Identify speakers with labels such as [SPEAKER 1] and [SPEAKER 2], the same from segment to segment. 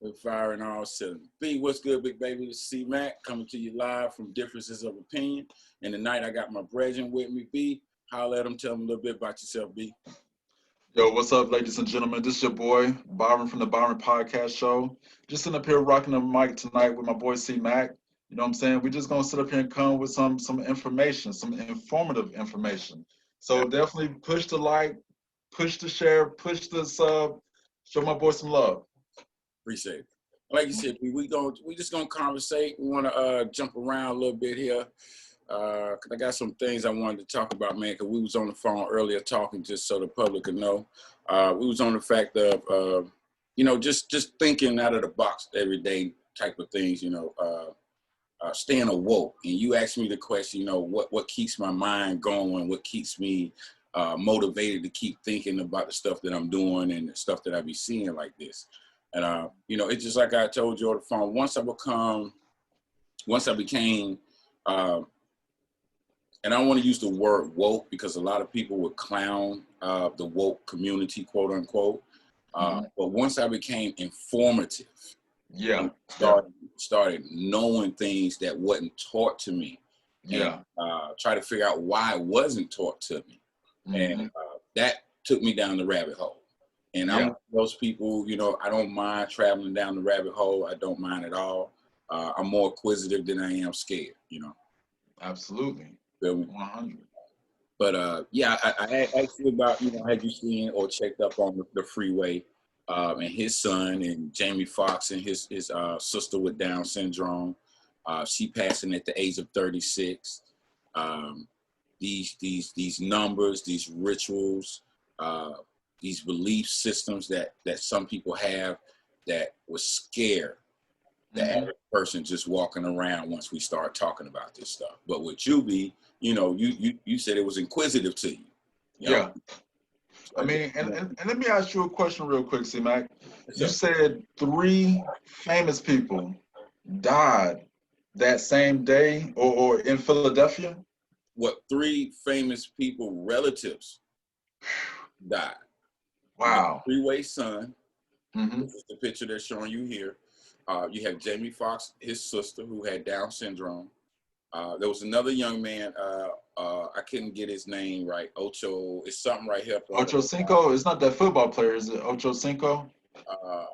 [SPEAKER 1] with Byron all seven. B, what's good, big baby? This is C Mac coming to you live from Differences of Opinion. And tonight I got my brethren with me, B. Holla at them, tell them a little bit about yourself, B.
[SPEAKER 2] Yo, what's up, ladies and gentlemen? This is your boy, Byron from the Byron Podcast Show. Just sitting up here rocking the mic tonight with my boy C Mac. You know what I'm saying? We're just gonna sit up here and come with some information, some informative information. So definitely push the like, push the share, push the sub, show my boy some love.
[SPEAKER 1] Appreciate it. Like you said, B, we just gonna conversate. We wanna jump around a little bit here. Cause I got some things I wanted to talk about, man, cause we was on the phone earlier talking just so the public could know. We was on the fact of, just thinking out of the box every day type of things, staying awoke. And you asked me the question, what keeps my mind going, what keeps me motivated to keep thinking about the stuff that I'm doing and the stuff that I be seeing like this. And, it's just like I told you on the phone, once I became, and I don't want to use the word woke because a lot of people would clown the woke community, quote unquote. But once I became informative, started knowing things that wasn't taught to me, and try to figure out why it wasn't taught to me, and that took me down the rabbit hole. And I'm one of those people, I don't mind traveling down the rabbit hole. I don't mind at all. I'm more inquisitive than I am scared,
[SPEAKER 2] Absolutely. 100.
[SPEAKER 1] But I asked you about, had you seen or checked up on the freeway and his son and Jamie Foxx and his sister with Down syndrome. She passing at the age of 36. These numbers, these rituals, these belief systems that some people have that was scare the average person just walking around once we start talking about this stuff. But with you, B, you said it was inquisitive to you.
[SPEAKER 2] Yeah. I mean, and let me ask you a question real quick, C-Mac. You said 3 famous people died that same day or in Philadelphia?
[SPEAKER 1] What, 3 famous people, relatives, died?
[SPEAKER 2] Wow.
[SPEAKER 1] Freeway's son. This is the picture they're showing you here. You have Jamie Foxx, his sister, who had Down syndrome. There was another young man, I couldn't get his name right. Ocho, it's something right here.
[SPEAKER 2] Ocho Cinco? It's not that football player, is it Ocho Cinco?
[SPEAKER 1] I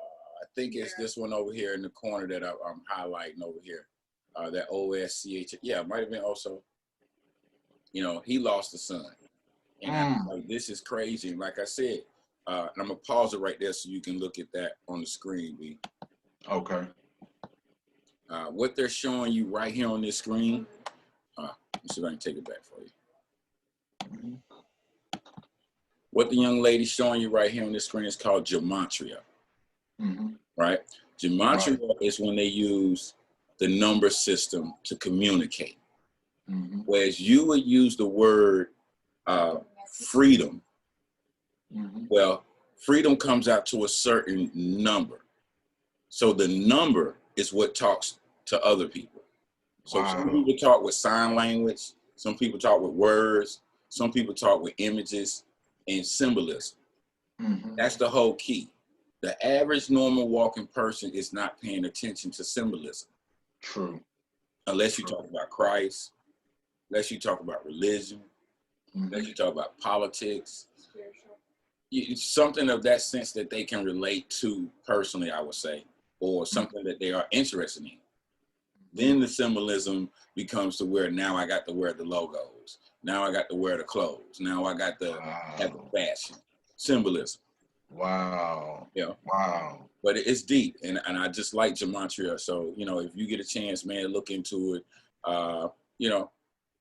[SPEAKER 1] think it's this one over here in the corner that I'm highlighting over here. That OSCH. Yeah, it might have been also. He lost a son. And I'm like, this is crazy. And like I said, and I'm going to pause it right there so you can look at that on the screen, B.
[SPEAKER 2] Okay.
[SPEAKER 1] What they're showing you right here on this screen, let me see if I can take it back for you. What the young lady's showing you right here on this screen is called gematria, right? Gematria is when they use the number system to communicate. Whereas you would use the word freedom, well, freedom comes out to a certain number. So the number is what talks to other people. So some people talk with sign language, some people talk with words, some people talk with images and symbolism. That's the whole key. The average normal walking person is not paying attention to symbolism.
[SPEAKER 2] True.
[SPEAKER 1] Unless you talk about Christ, unless you talk about religion, unless you talk about politics. It's something of that sense that they can relate to personally, I would say, or something that they are interested in. Then the symbolism becomes to where now I got to wear the logos. Now I got to wear the clothes. Now I got to have the fashion. Symbolism.
[SPEAKER 2] Wow.
[SPEAKER 1] Yeah.
[SPEAKER 2] Wow.
[SPEAKER 1] But it's deep, and I just like gematria. So, if you get a chance, man, look into it.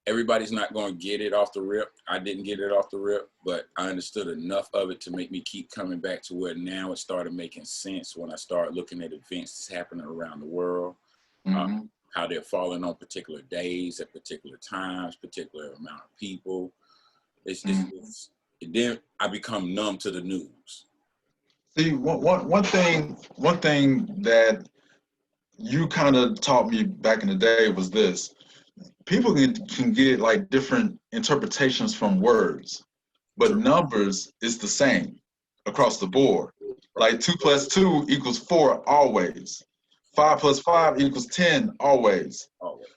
[SPEAKER 1] Everybody's not going to get it off the rip. I didn't get it off the rip, but I understood enough of it to make me keep coming back to where now it started making sense when I started looking at events that's happening around the world, how they're falling on particular days at particular times, particular amount of people. Then I become numb to the news.
[SPEAKER 2] See, one thing that you kind of taught me back in the day was this. People can get like different interpretations from words, but numbers is the same across the board. Like 2 plus 2 equals 4 always. 5 plus 5 equals 10 always.
[SPEAKER 1] Always.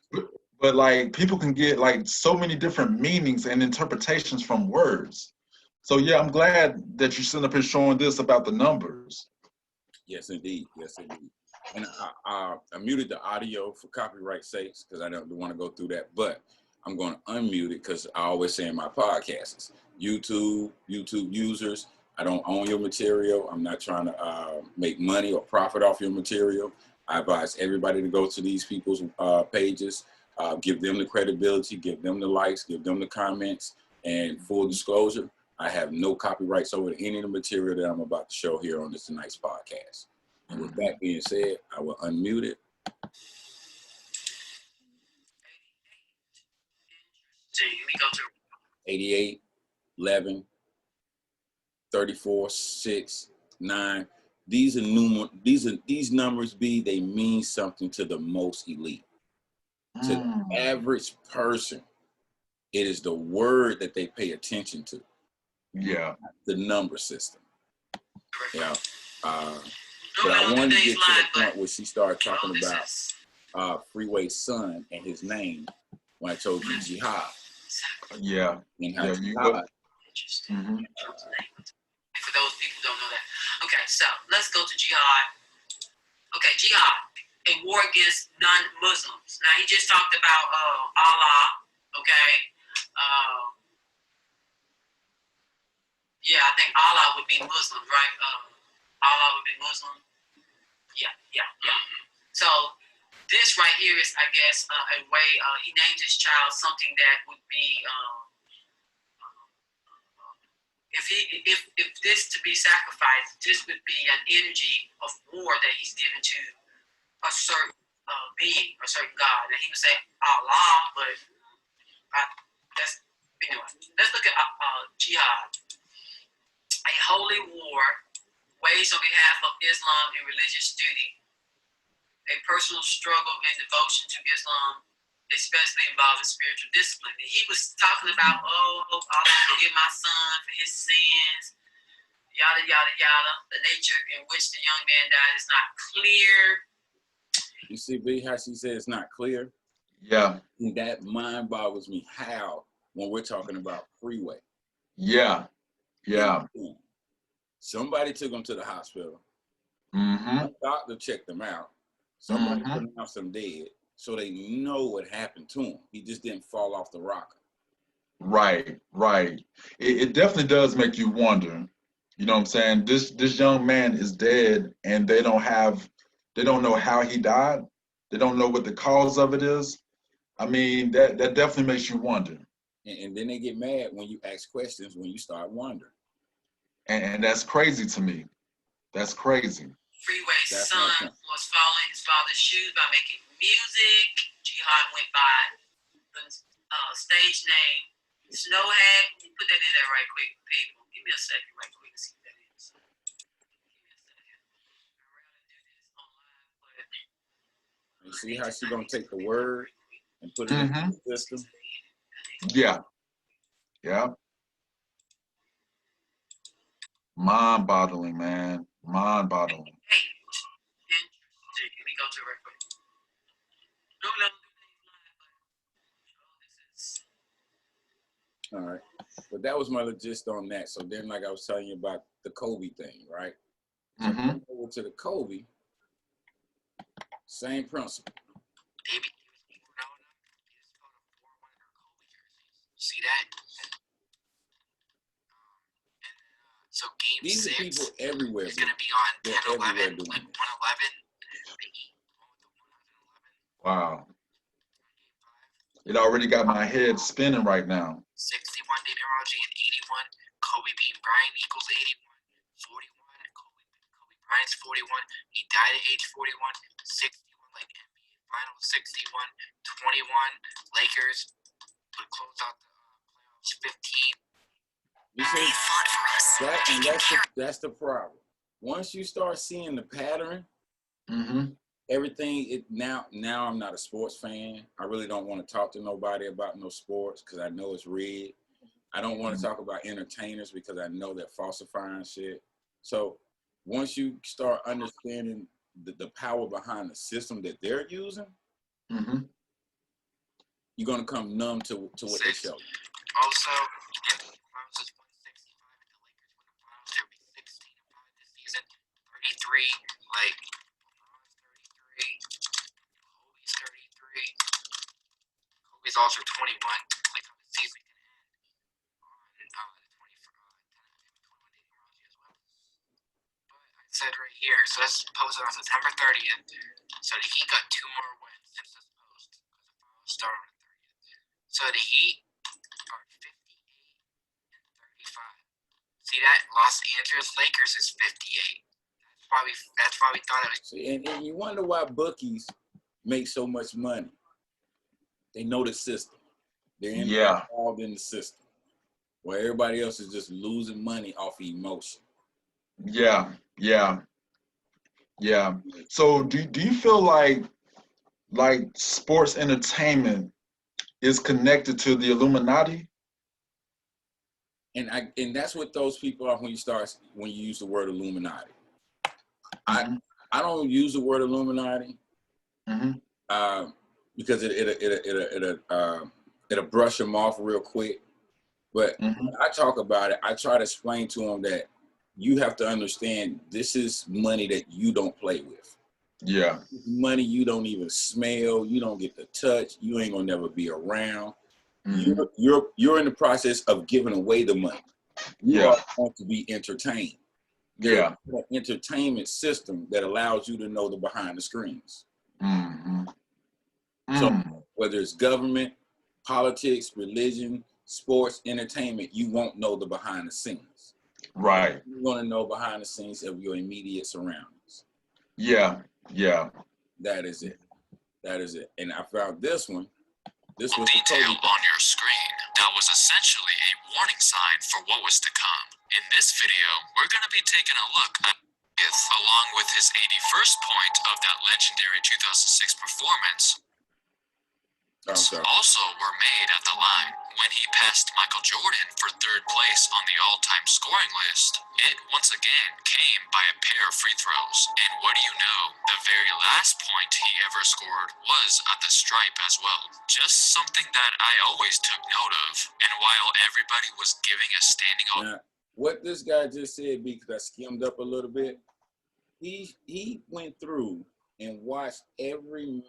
[SPEAKER 2] But like people can get like so many different meanings and interpretations from words. So yeah, I'm glad that you're sitting up here showing this about the numbers.
[SPEAKER 1] Yes, indeed. Yes, indeed. And I muted the audio for copyright sakes because I don't want to go through that. But I'm going to unmute it because I always say in my podcasts, YouTube users, I don't own your material. I'm not trying to make money or profit off your material. I advise everybody to go to these people's pages, give them the credibility, give them the likes, give them the comments, and full disclosure, I have no copyrights over any of the material that I'm about to show here on this tonight's podcast. And with that being said, I will unmute it. 88, 11, 34, 6, 9. These numbers, they mean something to the most elite. To the average person, it is the word that they pay attention to.
[SPEAKER 2] Yeah.
[SPEAKER 1] The number system. Yeah. But I wanted to get to the point where she started talking about Freeway's son and his name when I told you Jihad.
[SPEAKER 2] Yeah.
[SPEAKER 1] And how
[SPEAKER 2] Yeah,
[SPEAKER 1] Jihad.
[SPEAKER 3] For those people who don't know that. Okay, so let's go to Jihad. Okay, Jihad, a war against non-Muslims. Now, he just talked about Allah, okay? Yeah, I think Allah would be Muslim, right? Allah would be Muslim. Yeah. So this right here is, I guess, a way he named his child something that would be, if this to be sacrificed, this would be an energy of war that he's given to a certain being, a certain God. And he would say Allah, but anyway. Let's look at Jihad. A holy war waged on behalf of Islam in religious duty, a personal struggle and devotion to Islam, especially involving spiritual discipline. And he was talking about, I'll forgive my son for his sins, yada, yada, yada. The nature in which the young man died is not clear.
[SPEAKER 1] You see, B, how she said it's not clear?
[SPEAKER 2] Yeah.
[SPEAKER 1] And that mind boggles me how, when we're talking about Freeway.
[SPEAKER 2] Yeah.
[SPEAKER 1] Somebody took him to the hospital.
[SPEAKER 2] Mm-hmm.
[SPEAKER 1] A doctor checked him out. Somebody pronounced him dead. So they know what happened to him. He just didn't fall off the rocker.
[SPEAKER 2] Right. It definitely does make you wonder. You know what I'm saying? This young man is dead, and they don't know how he died. They don't know what the cause of it is. I mean, that definitely makes you wonder.
[SPEAKER 1] And then they get mad when you ask questions, when you start wondering.
[SPEAKER 2] And that's crazy to me. That's crazy.
[SPEAKER 3] Freeway's son was following his father's shoes by making music. Jihad went by the stage name Snowhead. Put that in there right quick, people. Give me a second right quick to see what that is.
[SPEAKER 1] You see how she's going to take the word and put it in the system?
[SPEAKER 2] Yeah. Mind-boggling, man. Mind-boggling.
[SPEAKER 3] Hey, let me go to it right quick.
[SPEAKER 1] All right. But that was my gist on that. So then, like I was telling you about the Kobe thing, right? So over to the Kobe, same principle.
[SPEAKER 3] See that? So game
[SPEAKER 1] These
[SPEAKER 3] 6
[SPEAKER 1] are people everywhere.
[SPEAKER 3] is going to be on 10-11, like 111.
[SPEAKER 2] Wow. It already got my head spinning right now.
[SPEAKER 3] 61 David RG and 81. Kobe beat Bryant equals 81. 41. Kobe Bryant's 41. He died at age 41. 61 like NBA Finals 61. 21 Lakers would close out the playoffs 15.
[SPEAKER 1] You see, that's the problem. Once you start seeing the pattern, everything. Now I'm not a sports fan. I really don't want to talk to nobody about no sports because I know it's rigged. I don't want to talk about entertainers because I know they're falsifying shit. So once you start understanding the power behind the system that they're using, you're gonna come numb to what they show you.
[SPEAKER 3] Also, if the finals is 165 and the Lakers win the finals, there'll be 16-5 this season. 33, like LeBron's 33, Kobe's 33. Kobe's also 21. Like how the season can end on the 21 dating Rosie as well. But I said right here, so that's posted on September 30th. So the Heat got 2 more wins since this post because the finals start on the 30th. So the Heat are 58-35. See that? Los Angeles Lakers is 58. That's why we thought it was.
[SPEAKER 1] See, and you wonder why bookies make so much money. They know the system. They're involved in the system, where everybody else is just losing money off of emotion.
[SPEAKER 2] Yeah. So do you feel like sports entertainment is connected to the Illuminati?
[SPEAKER 1] And that's what those people are when you use the word Illuminati. I don't use the word Illuminati because it'll brush them off real quick. But when I talk about it, I try to explain to them that you have to understand this is money that you don't play with.
[SPEAKER 2] Yeah.
[SPEAKER 1] Money you don't even smell, you don't get to touch, you ain't gonna never be around. You're in the process of giving away the money. You are going to be entertained. There's an entertainment system that allows you to know the behind the screens. So whether it's government, politics, religion, sports, entertainment, you won't know the behind the scenes.
[SPEAKER 2] Right.
[SPEAKER 1] You're going to know behind the scenes of your immediate surroundings.
[SPEAKER 2] Yeah.
[SPEAKER 1] That is it. And I found this one. This was
[SPEAKER 4] detail on your screen. That was essentially a warning sign for what was to come. In this video, we're going to be taking a look at along with his 81st point of that legendary 2006 performance. Also were made at the line when he passed Michael Jordan for 3rd place on the all-time scoring list. It once again came by a pair of free throws. And what do you know? The very last point he ever scored was at the stripe as well. Just something that I always took note of. And while everybody was giving a standing ovation.
[SPEAKER 1] Now, what this guy just said, because I skimmed up a little bit, he went through and watched every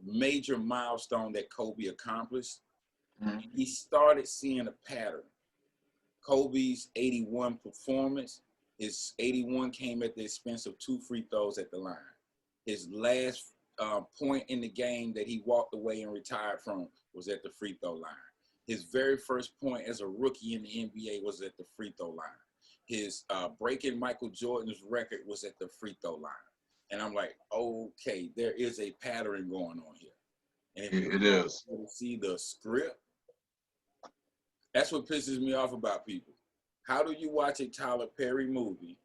[SPEAKER 1] major milestone that Kobe accomplished. He started seeing a pattern. Kobe's 81 performance, his 81 came at the expense of 2 free throws at the line. His last point in the game that he walked away and retired from was at the free throw line. His very first point as a rookie in the NBA was at the free throw line. His breaking Michael Jordan's record was at the free throw line. And I'm like, okay, there is a pattern going on here. And if
[SPEAKER 2] it is.
[SPEAKER 1] You see the script. That's what pisses me off about people. How do you watch a Tyler Perry movie,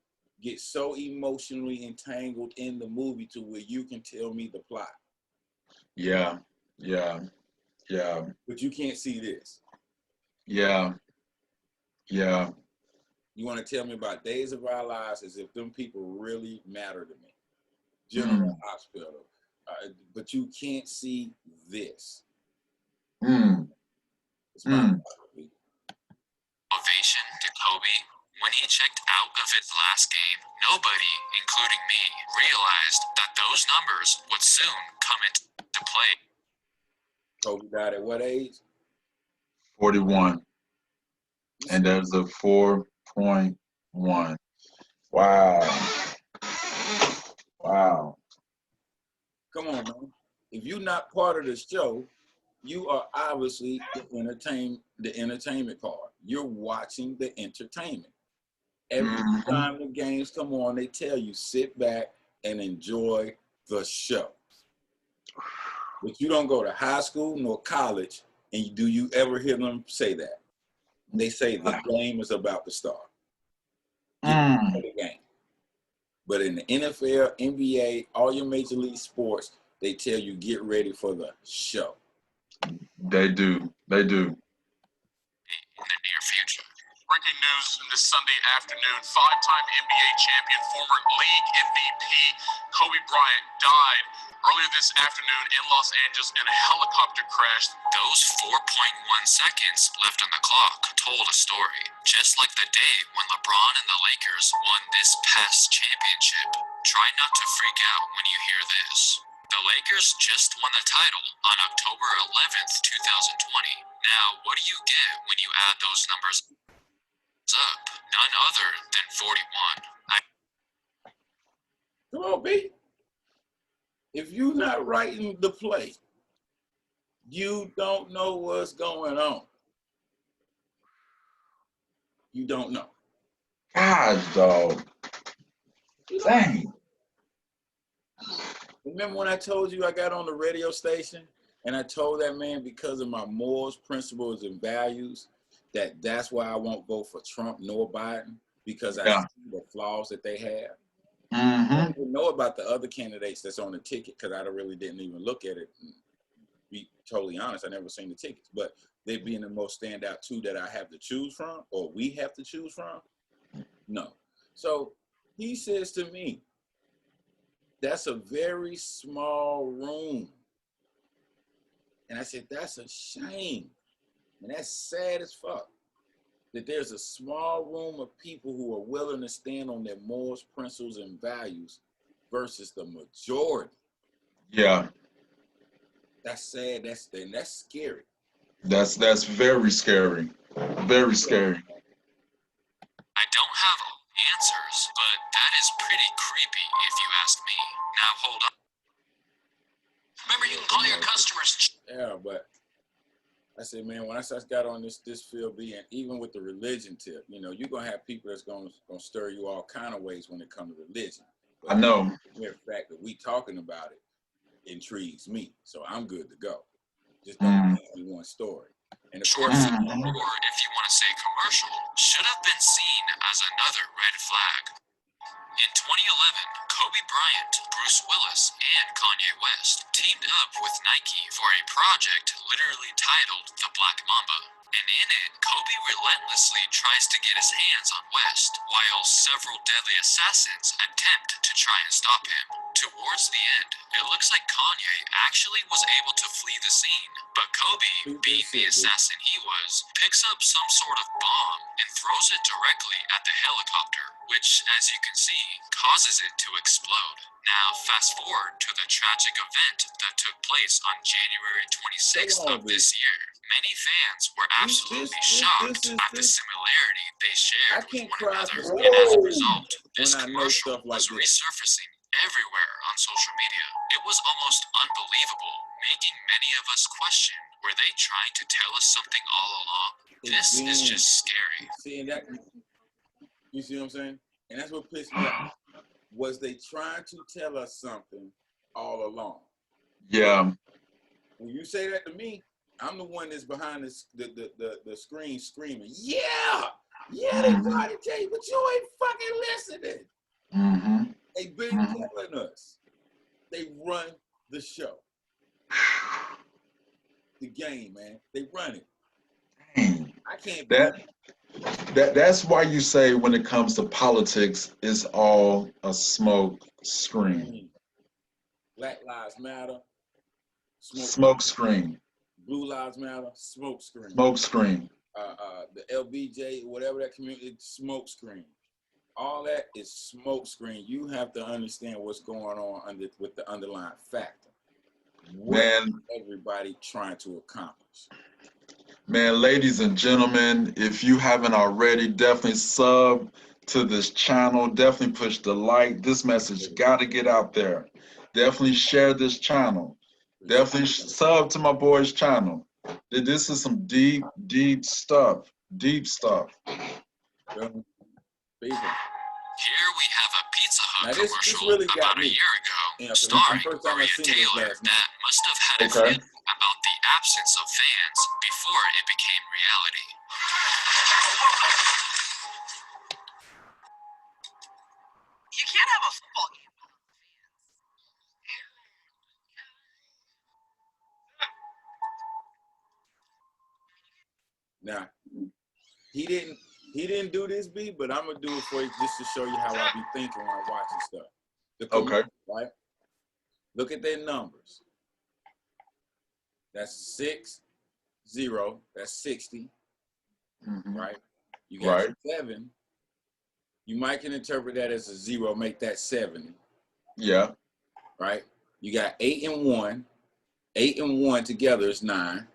[SPEAKER 1] get so emotionally entangled in the movie to where you can tell me the plot?
[SPEAKER 2] Yeah.
[SPEAKER 1] But you can't see this.
[SPEAKER 2] Yeah.
[SPEAKER 1] You want to tell me about Days of Our Lives as if them people really matter to me. General Hospital. But you can't see this. It's my
[SPEAKER 4] ovation to Kobe. When he checked out of his last game, nobody, including me, realized that those numbers would soon come into play.
[SPEAKER 1] Kobe died at what age?
[SPEAKER 2] 41. And there's a 4.1. Wow.
[SPEAKER 1] Come on, man. If you're not part of the show, you are obviously the entertainment part. You're watching the entertainment. Every time the games come on, they tell you sit back and enjoy the show. But you don't go to high school nor college, and do you ever hear them say that? They say the game is about to start. The game. But in the NFL, NBA, all your major league sports, they tell you get ready for the show.
[SPEAKER 2] They do.
[SPEAKER 4] In the near future. breaking news this Sunday afternoon. Five-time NBA champion, former league MVP Kobe Bryant died earlier this afternoon in Los Angeles in a helicopter crash. Those 4.1 seconds left on the clock told a story, just like the day when LeBron and the Lakers won this past championship. Try not to freak out when you hear this. The Lakers just won the title on October 11th, 2020. Now, what do you get when you add those numbers up? None other than 41.
[SPEAKER 1] Come on, B. If you're not writing the play, you don't know what's going on. You don't know.
[SPEAKER 2] Gosh, dog. Dang.
[SPEAKER 1] Remember when I told you I got on the radio station and I told that man because of my morals, principles, and values that's why I won't vote for Trump nor Biden, because I see the flaws that they have. I don't even know about the other candidates that's on the ticket because I really didn't even look at it. Be totally honest, I never seen the tickets, but they being the most standout two that I have to choose from, or we have to choose from. No. So he says to me, that's a very small room. And I said, that's a shame. And that's sad as fuck. That there's a small room of people who are willing to stand on their morals, principles, and values versus the majority.
[SPEAKER 2] Yeah.
[SPEAKER 1] That's sad. That's scary.
[SPEAKER 2] That's very scary. Very scary.
[SPEAKER 4] I don't have answers, but that is pretty creepy if you ask me. Now hold on. Remember, you can call your customers.
[SPEAKER 1] Yeah, but I said, man, when I got on this field, and even with the religion tip, you're gonna have people that's gonna stir you all kind of ways when it comes to religion. But
[SPEAKER 2] I know.
[SPEAKER 1] The mere fact that we talking about it intrigues me, so I'm good to go. Just don't ask me one story. And of
[SPEAKER 4] Short
[SPEAKER 1] course,
[SPEAKER 4] film, or if you want to say commercial, should have been seen as another red flag. In 2011, Kobe Bryant, Bruce Willis, and Kanye West teamed up with Nike for a project literally titled The Black Mamba. And in it, Kobe relentlessly tries to get his hands on West, while several deadly assassins attempt to try and stop him. Towards the end, it looks like Kanye actually was able to flee the scene, but Kobe, being the assassin he was, picks up some sort of bomb and throws it directly at the helicopter, which, as you can see, causes it to explode. Now, fast forward to the tragic event that took place on January 26th of this year. Many fans were absolutely shocked at the similarity they shared with one another, and as a result, this commercial was resurfacing everywhere on social media. It was almost unbelievable, making many of us question, were they trying to tell us something all along? This is just scary.
[SPEAKER 1] Seeing that, you see what I'm saying? And that's what pissed me off. Was they trying to tell us something all along?
[SPEAKER 2] Yeah.
[SPEAKER 1] When you say that to me, I'm the one that's behind the screen screaming, yeah, they trying to tell you, but you ain't fucking listening. They've been telling us. They run the show. The game, man. They run it. I can't
[SPEAKER 2] that's why you say when it comes to politics, it's all a smoke screen.
[SPEAKER 1] Black Lives Matter.
[SPEAKER 2] Smoke screen.
[SPEAKER 1] Blue Lives Matter. Smoke screen.
[SPEAKER 2] Smoke screen.
[SPEAKER 1] The LBJ, whatever that community, smoke screen. All that is smoke screen. You have to understand what's going on with the underlying factor. What is everybody trying to accomplish?
[SPEAKER 2] Man, ladies and gentlemen, if you haven't already, definitely sub to this channel. Definitely push the like. This message got to get out there. Definitely share this channel. Definitely sub to my boy's channel. This is some deep, deep stuff. Deep stuff.
[SPEAKER 4] Here we have a Pizza Hut commercial about a year ago, starring Maria Taylor, that must have had a feeling about the absence of fans before it became reality.
[SPEAKER 3] You can't have a football game without fans.
[SPEAKER 1] Now, he didn't He didn't do this beat, but I'm gonna do it for you just to show you how I be thinking when I'm watching stuff.
[SPEAKER 2] Okay.
[SPEAKER 1] Right? Look at their numbers. That's 6, 0. That's 60. Right? You got 7. You might can interpret that as a 0, make that 70.
[SPEAKER 2] Yeah.
[SPEAKER 1] Right? You got 8 and 1. 8 and 1 together is 9.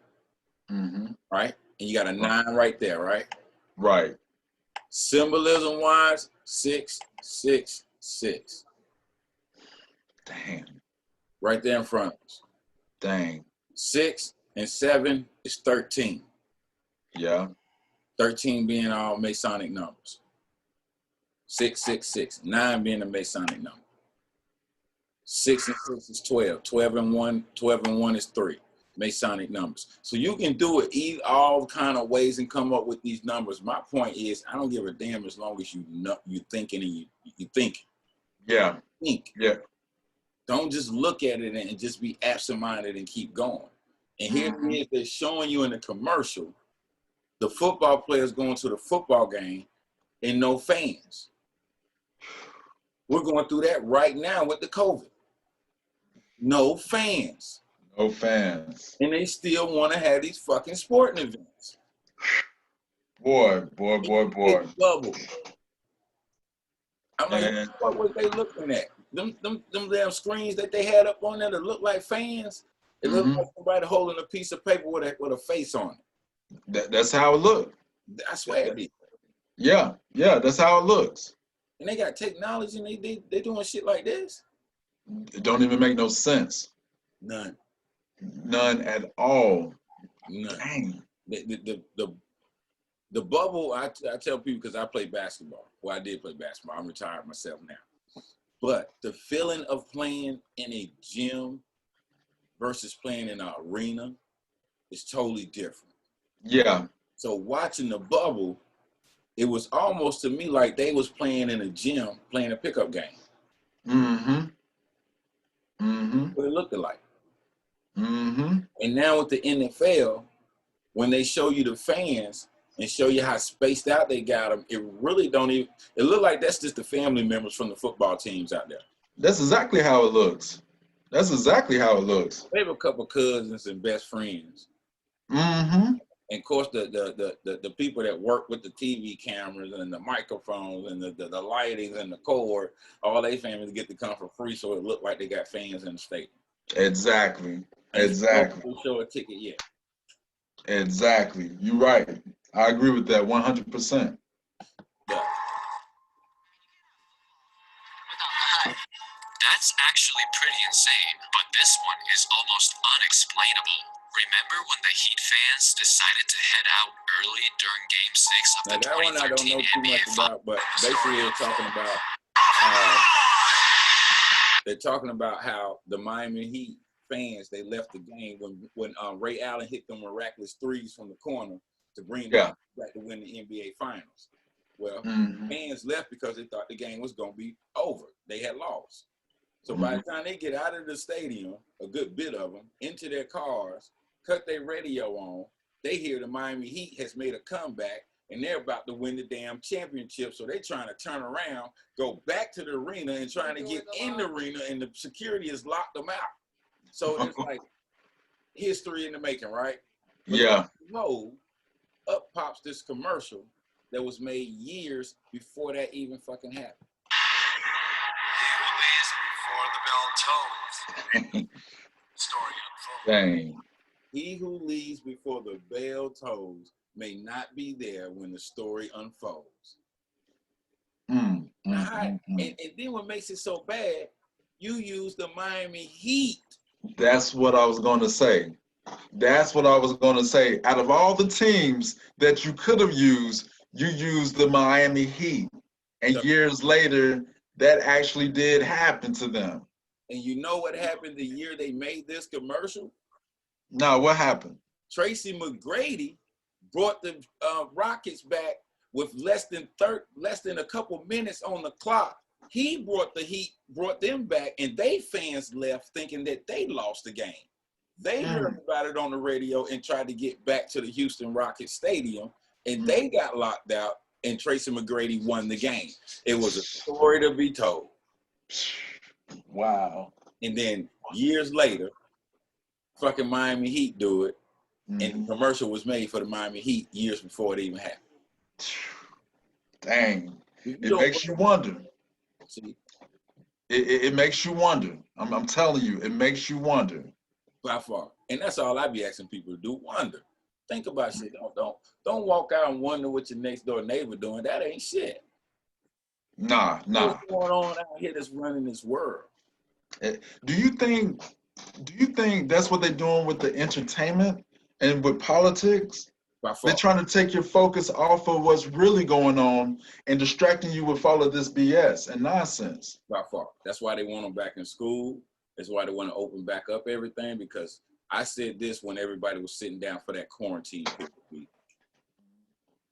[SPEAKER 1] Right? And you got a 9 right there, right?
[SPEAKER 2] Right.
[SPEAKER 1] Symbolism wise, 6, 6, 6.
[SPEAKER 2] Dang.
[SPEAKER 1] Right there in front of us.
[SPEAKER 2] Dang.
[SPEAKER 1] 6 and 7 is 13.
[SPEAKER 2] Yeah.
[SPEAKER 1] 13 being all Masonic numbers. 6, 6, 6. 9 being a Masonic number. 6 and 6 is 12. 12 and 1 is 3. Masonic numbers. So you can do it all kind of ways and come up with these numbers. My point is, I don't give a damn as long as you know you're thinking and you think.
[SPEAKER 2] Yeah.
[SPEAKER 1] Think.
[SPEAKER 2] Yeah.
[SPEAKER 1] Don't just look at it and just be absent-minded and keep going. And here it is, they're showing you in the commercial, the football players going to the football game and no fans. We're going through that right now with the COVID. No fans.
[SPEAKER 2] No fans.
[SPEAKER 1] And they still want to have these fucking sporting events.
[SPEAKER 2] Boy.
[SPEAKER 1] Bubble. I'm like,
[SPEAKER 2] And,
[SPEAKER 1] what was they looking at? Them damn screens that they had up on there that look like fans. It looked like somebody holding a piece of paper with a face on it.
[SPEAKER 2] that's how it looked.
[SPEAKER 1] I swear it did.
[SPEAKER 2] Yeah, that's how it looks.
[SPEAKER 1] And they got technology and they doing shit like this.
[SPEAKER 2] It don't even make no sense.
[SPEAKER 1] None
[SPEAKER 2] at all.
[SPEAKER 1] None.
[SPEAKER 2] Dang.
[SPEAKER 1] The bubble, I tell people, because I play basketball. Well, I did play basketball. I'm retired myself now. But the feeling of playing in a gym versus playing in an arena is totally different.
[SPEAKER 2] Yeah.
[SPEAKER 1] So watching the bubble, it was almost to me like they was playing in a gym, playing a pickup game. What it looked like. And now with the NFL, when they show you the fans and show you how spaced out they got them, it really don't even, it look like that's just the family members from the football teams out there.
[SPEAKER 2] That's exactly how it looks. They
[SPEAKER 1] have a couple cousins and best friends. And of course, the people that work with the TV cameras and the microphones and the lighting and the cord, all they families get to come for free, so it look like they got fans in the stadium.
[SPEAKER 2] Exactly.
[SPEAKER 1] Don't show a ticket yet.
[SPEAKER 2] Exactly. You're right. I agree with that 100%.
[SPEAKER 1] Yeah.
[SPEAKER 4] That's actually pretty insane, but this one is almost unexplainable. Remember when the Heat fans decided to head out early during Game 6 of the 2013 NBA
[SPEAKER 1] Finals? About, but basically they're talking about how the Miami Heat fans, they left the game when Ray Allen hit them miraculous threes from the corner to bring them back to win the NBA Finals. Well, fans left because they thought the game was going to be over. They had lost. So by the time they get out of the stadium, a good bit of them, into their cars, cut their radio on, they hear the Miami Heat has made a comeback and they're about to win the damn championship. So they're trying to turn around, go back to the arena and trying to get in the arena, and the security has locked them out. So it's like history in the making, right? But up pops this commercial that was made years before that even fucking happened.
[SPEAKER 4] Story unfolds.
[SPEAKER 2] Dang.
[SPEAKER 1] He who leaves before the bell tolls may not be there when the story unfolds. And then what makes it so bad, you use the Miami Heat.
[SPEAKER 2] That's what I was going to say. Out of all the teams that you could have used, you used the Miami Heat. And years later, that actually did happen to them.
[SPEAKER 1] And you know what happened the year they made this commercial?
[SPEAKER 2] No, what happened?
[SPEAKER 1] Tracy McGrady brought the Rockets back with less than a couple minutes on the clock. He brought the Heat, brought them back, and they fans left thinking that they lost the game. They heard about it on the radio and tried to get back to the Houston Rockets stadium, and they got locked out. and Tracy McGrady won the game. It was a story to be told.
[SPEAKER 2] Wow.
[SPEAKER 1] And then years later, fucking Miami Heat do it, and the commercial was made for the Miami Heat years before it even happened.
[SPEAKER 2] Dang. It makes you wonder.
[SPEAKER 1] See,
[SPEAKER 2] it makes you wonder. I'm telling you, it makes you wonder.
[SPEAKER 1] by far. And that's all I be asking people to do, wonder. Think about shit. Don't walk out and wonder what your next door neighbor doing. That ain't shit.
[SPEAKER 2] Nah.
[SPEAKER 1] What's going on out here that's running this world?
[SPEAKER 2] Do you think that's what they're doing with the entertainment and with politics?
[SPEAKER 1] By far.
[SPEAKER 2] They're trying to take your focus off of what's really going on and distracting you with all of this BS and nonsense.
[SPEAKER 1] By far. That's why they want them back in school. That's why they want to open back up everything, because I said this when everybody was sitting down for that quarantine period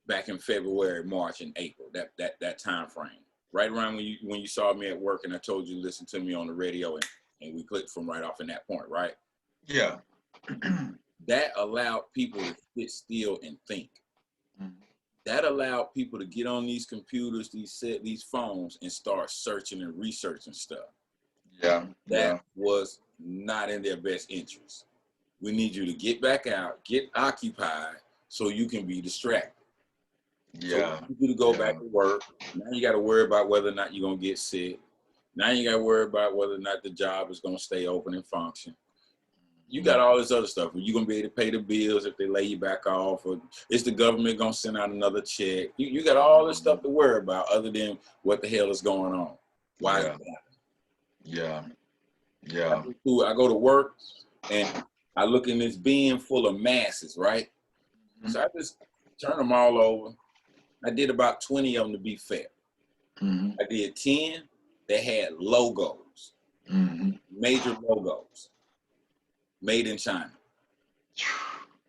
[SPEAKER 1] back in February, March, and April, that time frame. Right around when you saw me at work and I told you to listen to me on the radio, and we clicked from right off in that point, right?
[SPEAKER 2] Yeah.
[SPEAKER 1] That allowed people to sit still and think. That allowed people to get on these computers, these phones, and start searching and researching stuff.
[SPEAKER 2] Yeah.
[SPEAKER 1] That was not in their best interest. We need you to get back out, get occupied, so you can be distracted.
[SPEAKER 2] Yeah.
[SPEAKER 1] So you to go back to work. Now you got to worry about whether or not you're going to get sick. Now you got to worry about whether or not the job is going to stay open and function. You got all this other stuff. Are you going to be able to pay the bills if they lay you back off? Or is the government going to send out another check? You got all this stuff to worry about other than what the hell is going on. Why is that?
[SPEAKER 2] Yeah.
[SPEAKER 1] I go to work and I look in this bin full of masses, right? So I just turn them all over. I did about 20 of them to be fair. I did 10 that had logos, major logos, made in China.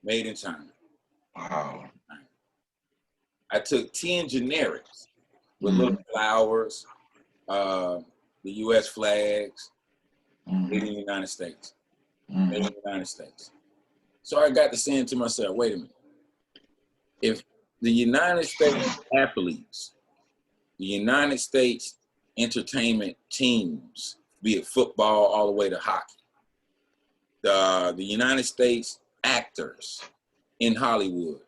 [SPEAKER 1] Made in China.
[SPEAKER 2] Wow.
[SPEAKER 1] I took 10 generics with little flowers, the U.S. flags, made in the United States. Made in the United States. So I got to saying to myself, wait a minute. If the United States athletes, the United States entertainment teams, be it football all the way to hockey, the United States actors in Hollywood,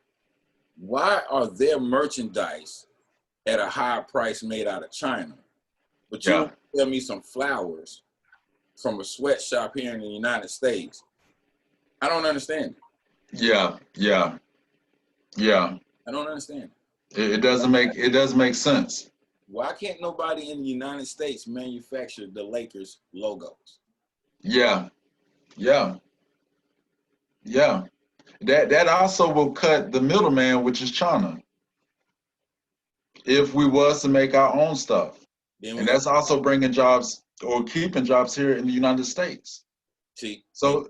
[SPEAKER 1] why are their merchandise at a higher price made out of China? But you don't tell me some flowers from a sweatshop here in the United States. I don't understand it.
[SPEAKER 2] Yeah.
[SPEAKER 1] I don't understand it.
[SPEAKER 2] It doesn't make sense.
[SPEAKER 1] Why can't nobody in the United States manufacture the Lakers logos?
[SPEAKER 2] Yeah. That also will cut the middleman, which is China. If we was to make our own stuff, and that's also bringing jobs or keeping jobs here in the United States.
[SPEAKER 1] See,
[SPEAKER 2] so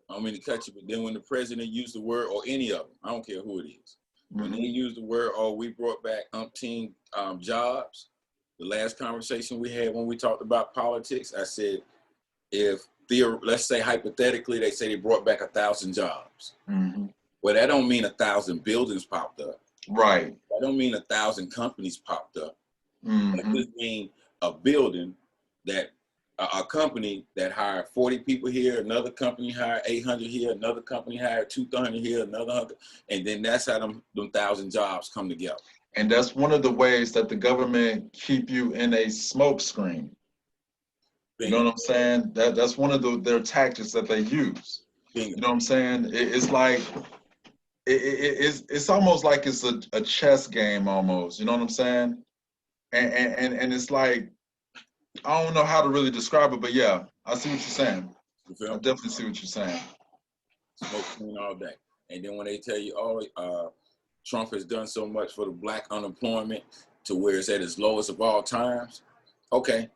[SPEAKER 1] I don't mean to cut you, but then when the president used the word, or any of them, I don't care who it is, when they use the word, oh, we brought back umpteen jobs, the last conversation we had when we talked about politics, I said, let's say hypothetically, they say they brought back 1,000 jobs. Well, that don't mean 1,000 buildings popped up.
[SPEAKER 2] Right.
[SPEAKER 1] That don't mean 1,000 companies popped up. That just mean a building that, a company that hired 40 people here, another company hired 800 here, another company hired 200 here, another 100, and then that's how them 1,000 jobs come together.
[SPEAKER 2] And that's one of the ways that the government keep you in a smoke screen. You know what I'm saying? That's one of their tactics that they use. You know what I'm saying? It's like it's almost like it's a chess game almost. You know what I'm saying? And it's like, I don't know how to really describe it, but yeah, I see what you're saying. I definitely see what you're saying.
[SPEAKER 1] Smoke screen all day. And then when they tell you, oh, Trump has done so much for the black unemployment to where it's at its lowest of all times. Okay.